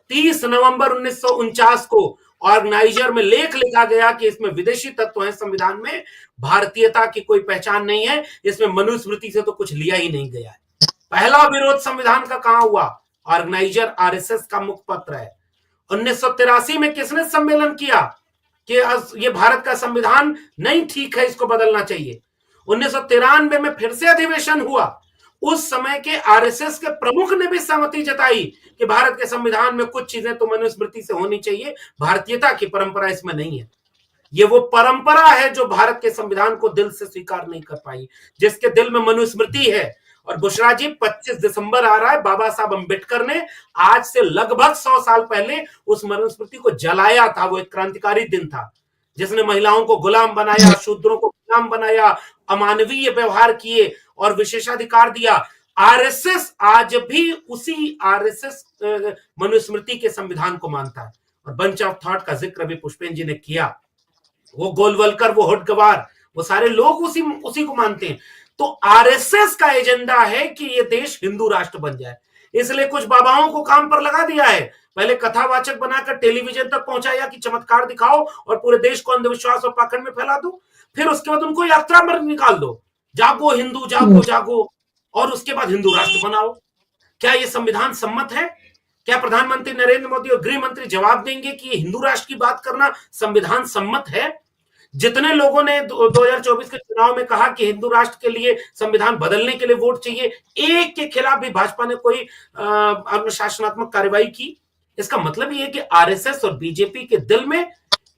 30 नवंबर 1949 को ऑर्गेनाइजर में लेख लिखा गया कि इसमें विदेशी तत्व हैं, संविधान में भारतीयता की कोई पहचान नहीं है, इसमें मनुस्मृति से तो कुछ लिया ही नहीं गया है। पहला विरोध संविधान का कहां हुआ? ऑर्गेनाइजर आरएसएस का मुखपत्र है। 1983 में किसने सम्मेलन किया कि ये भारत का संविधान नहीं ठीक है, इसको बदलना चाहिए। 1993 में फिर से अधिवेशन हुआ। उस समय के आरएसएस के प्रमुख ने भी सहमति जताई कि भारत के संविधान में कुछ चीजें तो मनुस्मृति से होनी चाहिए, भारतीयता की परंपरा इसमें नहीं है। ये वो परंपरा है जो भारत के संविधान को दिल से स्वीकार नहीं कर पाई, जिसके दिल में मनुस्मृति है। और बुशरा जी, 25 दिसंबर आ रहा है, बाबा साहब अंबेडकर ने आज से लगभग 100 साल पहले उस मनुस्मृति को जलाया था। वो एक क्रांतिकारी दिन था जिसने महिलाओं को गुलाम बनाया, शूद्रों को गुलाम बनाया, अमानवीय व्यवहार किए और विशेषाधिकार दिया। आरएसएस आज भी उसी आरएसएस मनुस्मृति के संविधान को मानता है। और बंच ऑफ थॉट का जिक्र भी पुष्पेन जी ने किया। वो गोलवलकर, वो होडगवार, वो सारे लोग उसी को मानते हैं। तो आरएसएस का एजेंडा है कि ये देश हिंदू राष्ट्र बन जाए, इसलिए कुछ बाबाओं को काम पर लगा दिया है। पहले कथावाचक बनाकर टेलीविजन तक पहुंचाया कि चमत्कार दिखाओ और पूरे देश को अंधविश्वास और पाखंड में फैला दो। फिर उसके बाद उनको यात्रा में निकाल दो, जागो हिंदू, जागो जागो, और उसके बाद हिंदू राष्ट्र बनाओ। क्या ये संविधान सम्मत है? क्या प्रधानमंत्री नरेंद्र मोदी और गृह मंत्री जवाब देंगे कि ये हिंदू राष्ट्र की बात करना संविधान सम्मत है? जितने लोगों ने 2024 के चुनाव में कहा कि हिंदू राष्ट्र के लिए संविधान बदलने के लिए वोट चाहिए, एक के खिलाफ भी भाजपा ने कोई अनुशासनात्मक कार्रवाई की? इसका मतलब ये है कि आरएसएस और बीजेपी के दिल में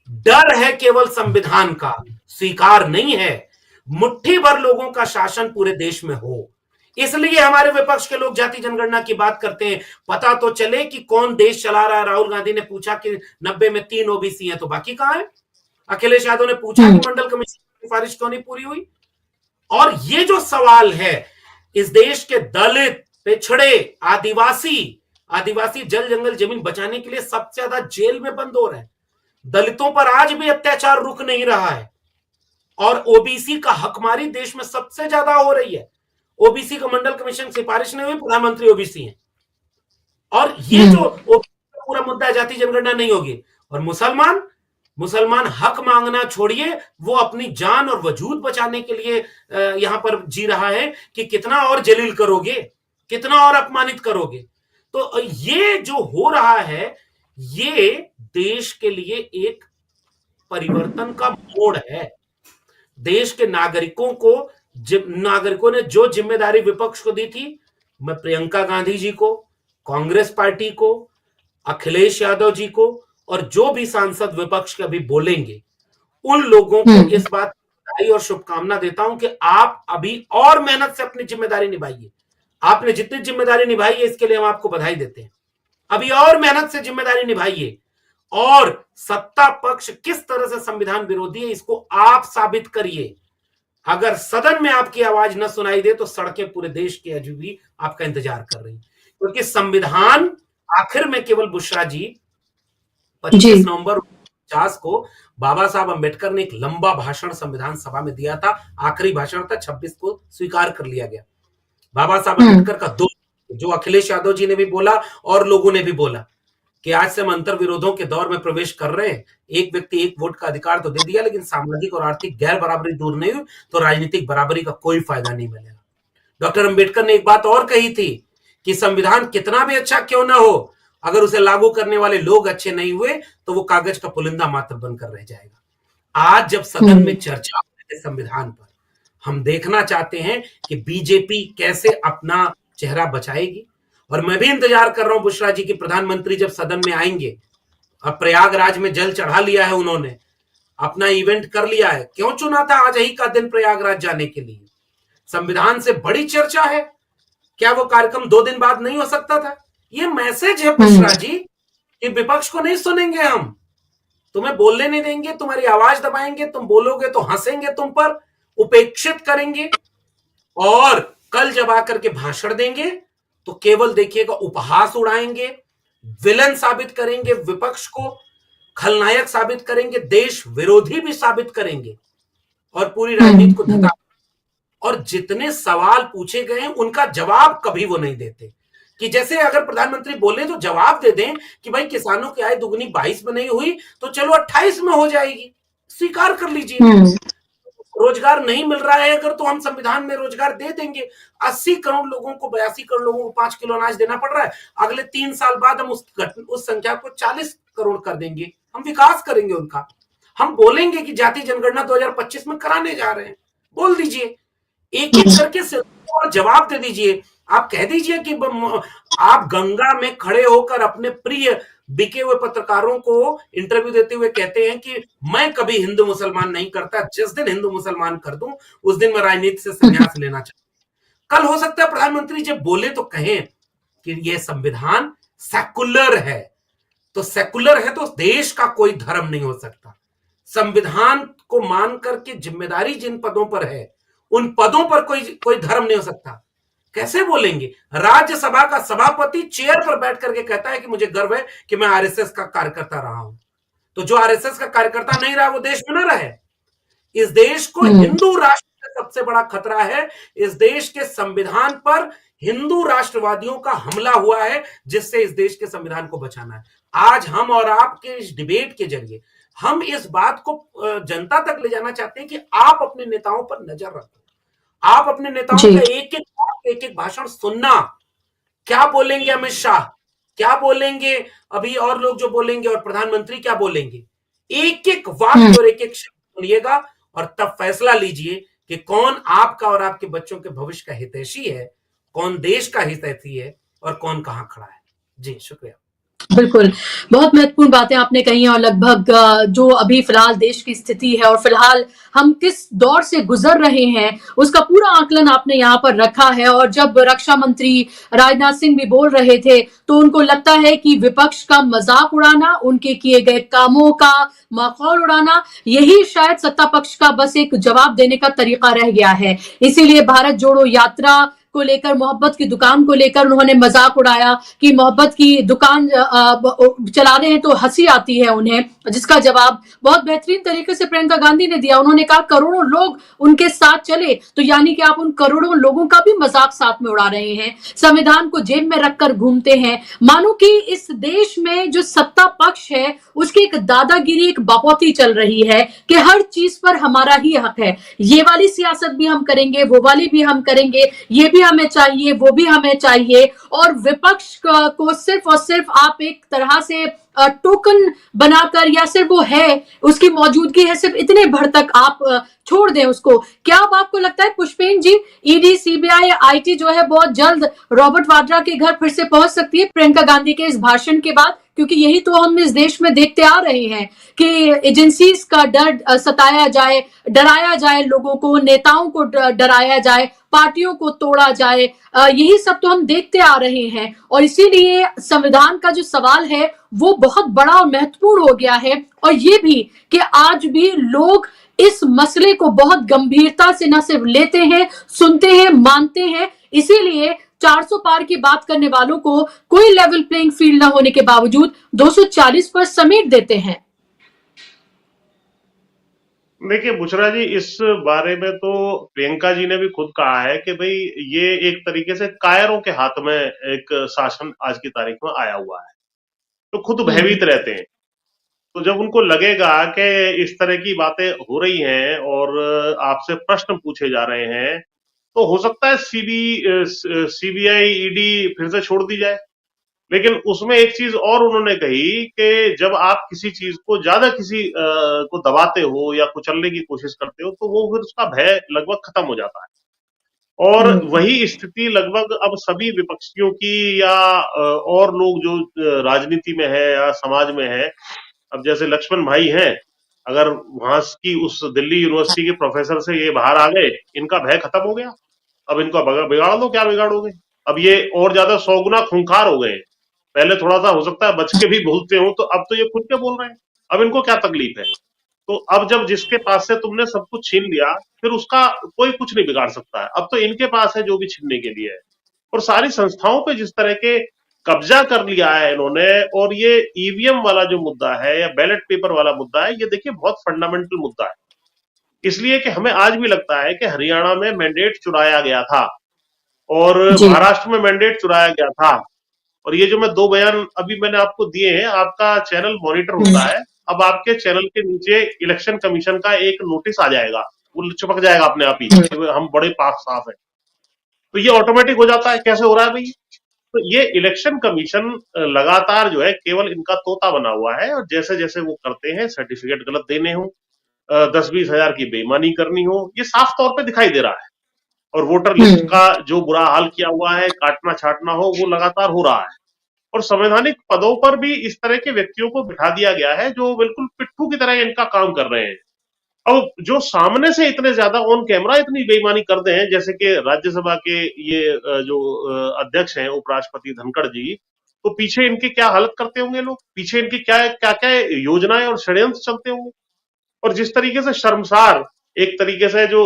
डर है, केवल संविधान का स्वीकार नहीं है। मुट्ठी भर लोगों का शासन पूरे देश में हो, इसलिए हमारे विपक्ष के लोग जाति जनगणना की बात करते हैं। पता तो चले कि कौन देश चला रहा है। राहुल गांधी ने पूछा कि 90 में 3 ओबीसी हैं, तो बाकी कहां है? अखिलेश यादव ने पूछा कि मंडल कमीशन की सिफारिश क्यों नहीं पूरी हुई? और ये जो सवाल है, इस देश के दलित, पिछड़े, आदिवासी जल जंगल जमीन बचाने के लिए सबसे ज्यादा जेल में बंद हो रहे हैं। दलितों पर आज भी अत्याचार रुक नहीं रहा है और ओबीसी का हकमारी देश में सबसे ज्यादा हो रही है। ओबीसी का मंडल कमीशन सिफारिश नहीं हुई, प्रधानमंत्री ओबीसी हैं। और ये जो पूरा मुद्दा जाति जनगणना नहीं होगी। और मुसलमान हक मांगना छोड़िए, वो अपनी जान और वजूद बचाने के लिए यहां पर जी रहा है कि कितना और जलील करोगे, कितना और अपमानित करोगे। तो ये जो हो रहा है, ये देश के लिए एक परिवर्तन का मोड़ है। देश के नागरिकों ने जो जिम्मेदारी विपक्ष को दी थी, मैं प्रियंका गांधी जी को, कांग्रेस पार्टी को, अखिलेश यादव जी को और जो भी सांसद विपक्ष के अभी बोलेंगे, उन लोगों को इस बात की बधाई और शुभकामना देता हूं कि आप अभी और मेहनत से अपनी जिम्मेदारी निभाइए। आपने जितनी जिम्मेदारी निभाई है, इसके लिए हम आपको बधाई देते हैं। अभी और मेहनत से जिम्मेदारी निभाइए और सत्ता पक्ष किस तरह से संविधान विरोधी है, इसको आप साबित करिए। अगर सदन में आपकी आवाज न सुनाई दे तो सड़कें पूरे देश के अभी भी आपका इंतजार कर रही, क्योंकि संविधान आखिर में केवल बुशरा जी 25 नवंबर 1949 को बाबा साहब अंबेडकर ने एक लंबा भाषण संविधान सभा में दिया था। आखिरी भाषण था, 26 को स्वीकार कर लिया गया। बाबा साहब अंबेडकर का जो अखिलेश यादव जी ने भी बोला और लोगों ने भी बोला कि आज से हम अंतर विरोधों के दौर में प्रवेश कर रहे हैं। एक व्यक्ति एक वोट का अधिकार तो दे दिया, लेकिन सामाजिक और आर्थिक गैर बराबरी दूर नहीं हुई तो राजनीतिक बराबरी का कोई फायदा नहीं मिलेगा। डॉक्टर अंबेडकर ने एक बात और कही थी कि संविधान कितना भी अच्छा क्यों ना हो, अगर उसे लागू करने वाले लोग अच्छे नहीं हुए तो वो कागज का पुलिंदा मात्र बनकर रह जाएगा। आज जब सदन में चर्चा हो रही है संविधान पर, हम देखना चाहते हैं कि बीजेपी कैसे अपना चेहरा बचाएगी। और मैं भी इंतजार कर रहा हूं बुशरा जी की प्रधानमंत्री जब सदन में आएंगे। अब प्रयागराज में जल चढ़ा लिया है, उन्होंने अपना इवेंट कर लिया है, क्यों चुना था आज ही का दिन प्रयागराज जाने के लिए? संविधान से बड़ी चर्चा है, क्या वो कार्यक्रम 2 दिन बाद नहीं हो सकता था? ये मैसेज है बुशरा जी कि विपक्ष को नहीं सुनेंगे हम, तुम्हें बोलने नहीं देंगे, तुम्हारी आवाज दबाएंगे, तुम बोलोगे तो हंसेंगे तुम पर, उपेक्षित करेंगे, और कल जब आकर के भाषण देंगे तो केवल देखिएगा उपहास उड़ाएंगे, विलन साबित करेंगे, विपक्ष को खलनायक साबित करेंगे, देश विरोधी भी साबित करेंगे और पूरी राजनीति को धता। और जितने सवाल पूछे गए हैं उनका जवाब कभी वो नहीं देते, कि जैसे अगर प्रधानमंत्री बोले तो जवाब दे दें कि भाई किसानों की आय दुगनी 22 में नहीं हुई तो चलो 28 में हो जाएगी, स्वीकार कर लीजिए। रोजगार नहीं मिल रहा है अगर, तो हम संविधान में रोजगार दे देंगे। 80 करोड़ लोगों को, 82 करोड़ लोगों को 5 किलो अनाज देना पड़ रहा है, अगले 3 साल बाद हम उस संख्या को 40 करोड़ कर देंगे, हम विकास करेंगे उनका। हम बोलेंगे कि जाति जनगणना 2025 में कराने जा रहे हैं, बोल दीजिए, एक एक करके और जवाब दे दीजिए। आप कह दीजिए कि आप गंगा में खड़े होकर अपने प्रिय बिके हुए पत्रकारों को इंटरव्यू देते हुए कहते हैं कि मैं कभी हिंदू मुसलमान नहीं करता, जिस दिन हिंदू मुसलमान कर दूं उस दिन मैं राजनीति से संन्यास लेना चाहता हूं। कल हो सकता है प्रधानमंत्री जब बोले तो कहें कि यह संविधान सेकुलर है, तो सेकुलर है तो देश का कोई धर्म नहीं हो सकता। संविधान को मान करके जिम्मेदारी जिन पदों पर है उन पदों पर कोई धर्म नहीं हो सकता। कैसे बोलेंगे? राज्यसभा का सभापति चेयर पर बैठ करके कहता है कि मुझे गर्व है कि मैं आरएसएस का कार्यकर्ता रहा हूं, तो जो आरएसएस का कार्यकर्ता नहीं रहा वो देश में न रहे। इस देश को हिंदू राष्ट्र का सबसे बड़ा खतरा है, इस देश के संविधान पर हिंदू राष्ट्रवादियों का हमला हुआ है, जिससे इस देश के संविधान को बचाना है। आज हम और आपके इस डिबेट के जरिए हम इस बात को जनता तक ले जाना चाहते हैं कि आप अपने नेताओं पर नजर रखो, आप अपने नेताओं का एक एक भाषण सुनना, क्या बोलेंगे अमित शाह, क्या बोलेंगे अभी और लोग जो बोलेंगे, और प्रधानमंत्री क्या बोलेंगे, एक एक वाक्य और एक एक शब्द सुनिएगा और तब फैसला लीजिए कि कौन आपका और आपके बच्चों के भविष्य का हितैषी है, कौन देश का हितैषी है और कौन कहां खड़ा है। जी शुक्रिया। बिल्कुल, बहुत महत्वपूर्ण बातें आपने कही हैं, और लगभग जो अभी फिलहाल देश की स्थिति है और फिलहाल हम किस दौर से गुजर रहे हैं उसका पूरा आकलन आपने यहाँ पर रखा है। और जब रक्षा मंत्री राजनाथ सिंह भी बोल रहे थे तो उनको लगता है कि विपक्ष का मजाक उड़ाना, उनके किए गए कामों का मखौल उड़ाना, यही शायद सत्ता पक्ष का बस एक जवाब देने का तरीका रह गया है। इसीलिए भारत जोड़ो यात्रा को लेकर, मोहब्बत की दुकान को लेकर उन्होंने मजाक उड़ाया कि मोहब्बत की दुकान चला रहे हैं तो हंसी आती है उन्हें, जिसका जवाब बहुत बेहतरीन तरीके से प्रियंका गांधी ने दिया। उन्होंने कहा करोड़ों लोग उनके साथ चले, तो यानी कि आप उन करोड़ों लोगों का भी मजाक साथ में उड़ा रहे हैं, संविधान को जेब में रखकर घूमते हैं, मानो कि इस देश में जो सत्ता पक्ष है उसकी एक दादागिरी, एक बपौती चल रही है कि हर चीज पर हमारा ही हक है, ये वाली सियासत भी हम करेंगे, वो वाली भी हम करेंगे, ये भी हमें चाहिए, वो भी हमें चाहिए। और विपक्ष को सिर्फ और सिर्फ आप एक तरह से टोकन बनाकर, या सिर्फ वो है, उसकी मौजूदगी है, सिर्फ इतने भर तक आप छोड़ दें उसको। क्या अब आपको लगता है पुष्पेन जी, ईडी, सीबीआई, आईटी जो है बहुत जल्द रॉबर्ट वाड्रा के घर फिर से पहुंच सकती है प्रियंका गांधी के इस भाषण के बाद? क्योंकि यही तो हम इस देश में देखते आ रहे हैं कि एजेंसीज का डर सताया जाए, डराया जाए, लोगों को, नेताओं को डराया जाए, पार्टियों को तोड़ा जाए, यही सब तो हम देखते आ रहे हैं। और इसीलिए संविधान का जो सवाल है वो बहुत बड़ा और महत्वपूर्ण हो गया है। और ये भी कि आज भी लोग इस मसले को बहुत गंभीरता से न सिर्फ लेते हैं, सुनते हैं, मानते हैं। इसीलिए 400 पार की बात करने वालों को कोई लेवल प्लेइंग फील्ड न होने के बावजूद 240 पर समेट देते हैं। देखिए बुशरा जी, इस बारे में तो प्रियंका जी ने भी खुद कहा है कि भाई ये एक तरीके से कायरों के हाथ में एक शासन आज की तारीख में आया हुआ है, तो खुद भयभीत रहते हैं। तो जब उनको लगेगा कि इस तरह की बातें हो रही हैं और आपसे प्रश्न पूछे जा रहे हैं, तो हो सकता है सीबीआई, ईडी फिर से छोड़ दी जाए। लेकिन उसमें एक चीज और उन्होंने कही कि जब आप किसी चीज को ज्यादा किसी को दबाते हो या कुचलने की कोशिश करते हो तो वो फिर उसका भय लगभग खत्म हो जाता है। और वही स्थिति लगभग अब सभी विपक्षियों की या और लोग जो राजनीति में है या समाज में है, अब जैसे लक्ष्मण भाई हैं, अगर वहां की उस दिल्ली यूनिवर्सिटी के प्रोफेसर से ये बाहर आ गए, इनका भय खत्म हो गया। अब इनको बिगाड़ दो, क्या बिगाड़ोगे? अब ये और ज्यादा 100 गुना खूंखार हो गए हैं। पहले थोड़ा सा हो सकता है बच के भी बोलते हो, तो अब तो ये खुल के बोल रहे हैं। अब इनको क्या तकलीफ है? तो अब जब जिसके पास से तुमने सब कुछ छीन लिया, फिर उसका कोई कुछ नहीं बिगाड़ सकता है। अब तो इनके पास है जो भी छीनने के लिए है। और सारी संस्थाओं पे जिस तरह के कब्जा कर लिया है इन्होंने, और ये ईवीएम वाला जो मुद्दा है या बैलेट पेपर वाला मुद्दा है, ये देखिए बहुत फंडामेंटल मुद्दा है। इसलिए कि हमें आज भी लगता है कि हरियाणा में मैंडेट चुराया गया था और महाराष्ट्र में मैंडेट चुराया गया था। और ये जो मैं 2 बयान अभी मैंने आपको दिए हैं, आपका चैनल मॉनिटर होता है, अब आपके चैनल के नीचे इलेक्शन कमीशन का एक नोटिस आ जाएगा, वो चिपक जाएगा अपने आप ही कि हम बड़े पाक साफ हैं। तो ये ऑटोमेटिक हो जाता है। कैसे हो रहा है भाई? तो ये इलेक्शन कमीशन लगातार जो है केवल इनका तोता बना हुआ है, और जैसे जैसे वो करते हैं, सर्टिफिकेट गलत देने हो, 10-20 हजार की बेईमानी करनी हो, ये साफ तौर पे दिखाई दे रहा है। और वोटर लिस्ट का जो बुरा हाल किया हुआ है, काटना छाटना हो, वो लगातार हो रहा है। और संवैधानिक पदों पर भी इस तरह के व्यक्तियों को बिठा दिया गया है जो बिल्कुल पिट्ठू की तरह इनका काम कर रहे हैं। अब जो सामने से इतने ज्यादा ऑन कैमरा इतनी बेईमानी करते हैं, जैसे कि राज्यसभा के ये जो अध्यक्ष हैं उपराष्ट्रपति धनखड़ जी, तो पीछे इनके क्या हालत करते होंगे लोग, पीछे इनकी क्या क्या क्या योजनाएं और षड्यंत्र चलते होंगे। और जिस तरीके से शर्मसार एक तरीके से जो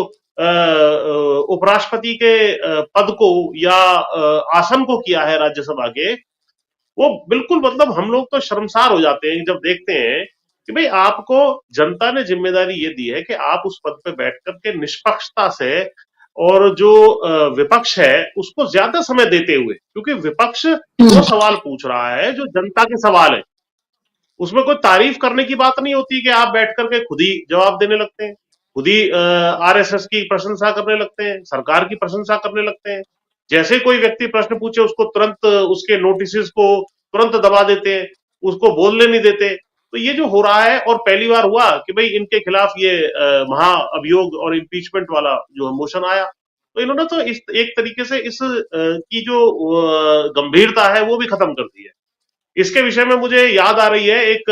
उपराष्ट्रपति के पद को या आसन को किया है राज्यसभा के, वो बिल्कुल मतलब हम लोग तो शर्मसार हो जाते हैं जब देखते हैं कि भाई आपको जनता ने जिम्मेदारी ये दी है कि आप उस पद पे बैठ करके निष्पक्षता से, और जो विपक्ष है उसको ज्यादा समय देते हुए, क्योंकि विपक्ष वो सवाल पूछ रहा है जो जनता के सवाल है, उसमें कोई तारीफ करने की बात नहीं होती कि आप बैठ करके खुद ही जवाब देने लगते हैं, खुद ही आरएसएस की प्रशंसा करने लगते हैं, सरकार की प्रशंसा करने लगते हैं। जैसे कोई व्यक्ति प्रश्न पूछे उसको तुरंत उसके नोटिस को तुरंत दबा देते हैं, उसको बोलने नहीं देते। तो ये जो हो रहा है, और पहली बार हुआ कि भाई इनके खिलाफ ये महा अभियोग और इम्पीचमेंट वाला जो मोशन आया, तो इन्होंने तो इस एक तरीके से इस की जो गंभीरता है वो भी खत्म कर दी है। इसके विषय में मुझे याद आ रही है एक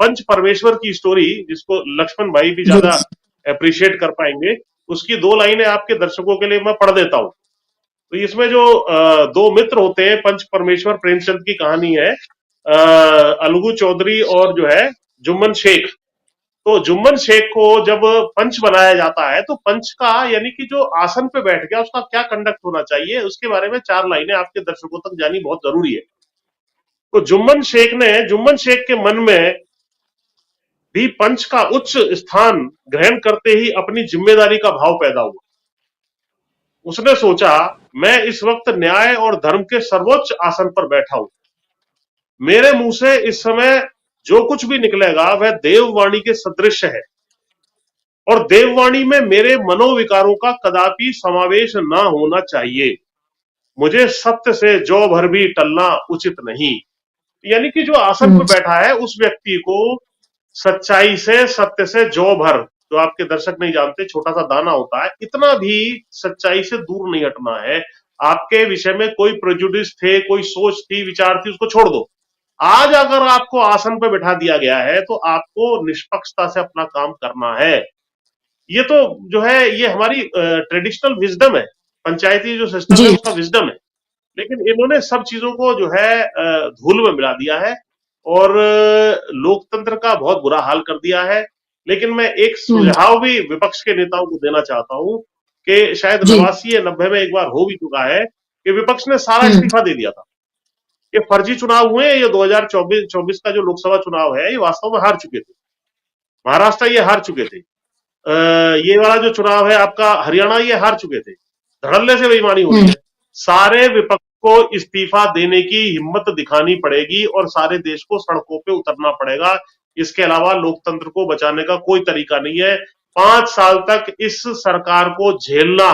पंच परमेश्वर की स्टोरी, जिसको लक्ष्मण भाई भी ज्यादा अप्रिशिएट कर पाएंगे। उसकी 2 लाइनें आपके दर्शकों के लिए मैं पढ़ देता हूं। तो इसमें जो 2 मित्र होते हैं, पंच परमेश्वर प्रेमचंद की कहानी है, अलगू चौधरी और जो है जुम्मन शेख। तो जुम्मन शेख को जब पंच बनाया जाता है, तो पंच का यानी कि जो आसन पे बैठ गया उसका क्या कंडक्ट होना चाहिए, उसके बारे में 4 लाइनें आपके दर्शकों तक जानी बहुत जरूरी है। तो जुम्मन शेख के मन में भी पंच का उच्च स्थान ग्रहण करते ही अपनी जिम्मेदारी का भाव पैदा हुआ। उसने सोचा, मैं इस वक्त न्याय और धर्म के सर्वोच्च आसन पर बैठा हूं। मेरे मुंह से इस समय जो कुछ भी निकलेगा वह देववाणी के सदृश है, और देववाणी में मेरे मनोविकारों का कदापि समावेश ना होना चाहिए। मुझे सत्य से जौ भर भी टलना उचित नहीं। यानी कि जो आसन पर बैठा है उस व्यक्ति को सच्चाई से, सत्य से जौ भर, जो आपके दर्शक नहीं जानते, छोटा सा दाना होता है, इतना भी सच्चाई से दूर नहीं हटना है। आपके विषय में कोई प्रेजुडिस थे, कोई सोच थी, विचार थी, उसको छोड़ दो। आज अगर आपको आसन पर बैठा दिया गया है तो आपको निष्पक्षता से अपना काम करना है। ये तो जो है ये हमारी ट्रेडिशनल विजडम है, पंचायती जो सिस्टम है उसका विजडम है। लेकिन इन्होंने सब चीजों को जो है धूल में मिला दिया है और लोकतंत्र का बहुत बुरा हाल कर दिया है। लेकिन मैं एक सुझाव भी विपक्ष के नेताओं को देना चाहता हूं कि शायद 89 या 90 में एक बार हो भी चुका है कि विपक्ष ने सारा इस्तीफा दे दिया था। ये फर्जी चुनाव हुए, ये 2024 का जो लोकसभा चुनाव है ये वास्तव में हार चुके थे। महाराष्ट्र ये हार चुके थे, ये वाला जो चुनाव है आपका हरियाणा ये हार चुके थे। धड़ल्ले से बेईमानी हो रही है। सारे विपक्ष को इस्तीफा देने की हिम्मत दिखानी पड़ेगी और सारे देश को सड़कों पे उतरना पड़ेगा। इसके अलावा लोकतंत्र को बचाने का कोई तरीका नहीं है। 5 साल तक इस सरकार को झेलना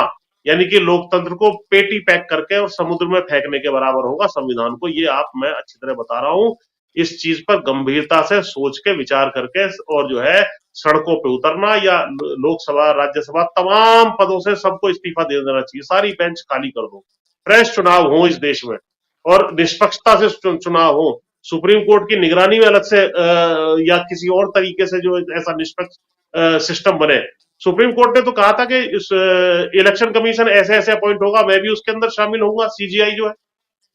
यानी कि लोकतंत्र को पेटी पैक करके और समुद्र में फेंकने के बराबर होगा संविधान को। ये मैं अच्छी तरह बता रहा हूं। इस चीज पर गंभीरता से सोच के विचार करके और जो है सड़कों पे उतरना, या लोकसभा राज्यसभा तमाम पदों से सबको इस्तीफा दे देना चाहिए, सारी बेंच खाली कर दो, फ्रेश चुनाव हो इस देश में और निष्पक्षता से चुनाव हो। सुप्रीम कोर्ट की निगरानी में अलग से या किसी और तरीके से जो ऐसा निष्पक्ष सिस्टम बने। सुप्रीम कोर्ट ने तो कहा था कि इस इलेक्शन कमीशन ऐसे ऐसे अपॉइंट होगा, मैं भी उसके अंदर शामिल होऊंगा, सीजीआई जो है,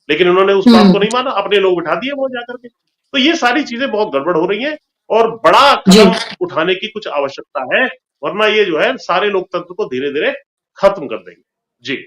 लेकिन उन्होंने उस बात को नहीं माना, अपने लोग बिठा दिए वो जाकर के। तो ये सारी चीजें बहुत गड़बड़ हो रही हैं और बड़ा कदम उठाने की कुछ आवश्यकता है, वरना ये जो है सारे लोकतंत्र को धीरे धीरे खत्म कर देंगे। जी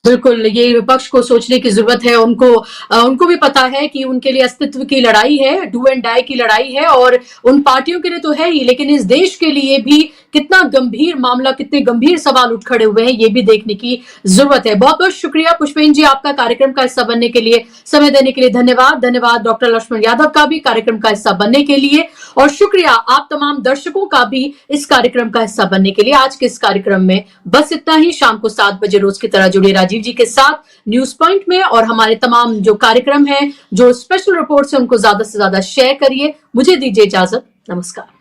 बिल्कुल, ये विपक्ष को सोचने की जरूरत है। उनको भी पता है कि उनके लिए अस्तित्व की लड़ाई है, डू एंड डाई की लड़ाई है, और उन पार्टियों के लिए तो है ही, लेकिन इस देश के लिए भी कितना गंभीर मामला, कितने गंभीर सवाल उठ खड़े हुए हैं, ये भी देखने की जरूरत है। बहुत बहुत शुक्रिया पुष्पेन जी, आपका कार्यक्रम का हिस्सा बनने के लिए, समय देने के लिए धन्यवाद डॉक्टर लक्ष्मण यादव का भी कार्यक्रम का हिस्सा बनने के लिए, और शुक्रिया आप तमाम दर्शकों का भी इस कार्यक्रम का हिस्सा बनने के लिए। आज के इस कार्यक्रम में बस इतना ही। शाम को 7 बजे रोज की तरह जुड़िए राजीव जी के साथ न्यूज पॉइंट में, और हमारे तमाम जो कार्यक्रम है, जो स्पेशल रिपोर्ट्स है, उनको ज्यादा से ज्यादा शेयर करिए। मुझे दीजिए इजाजत, नमस्कार।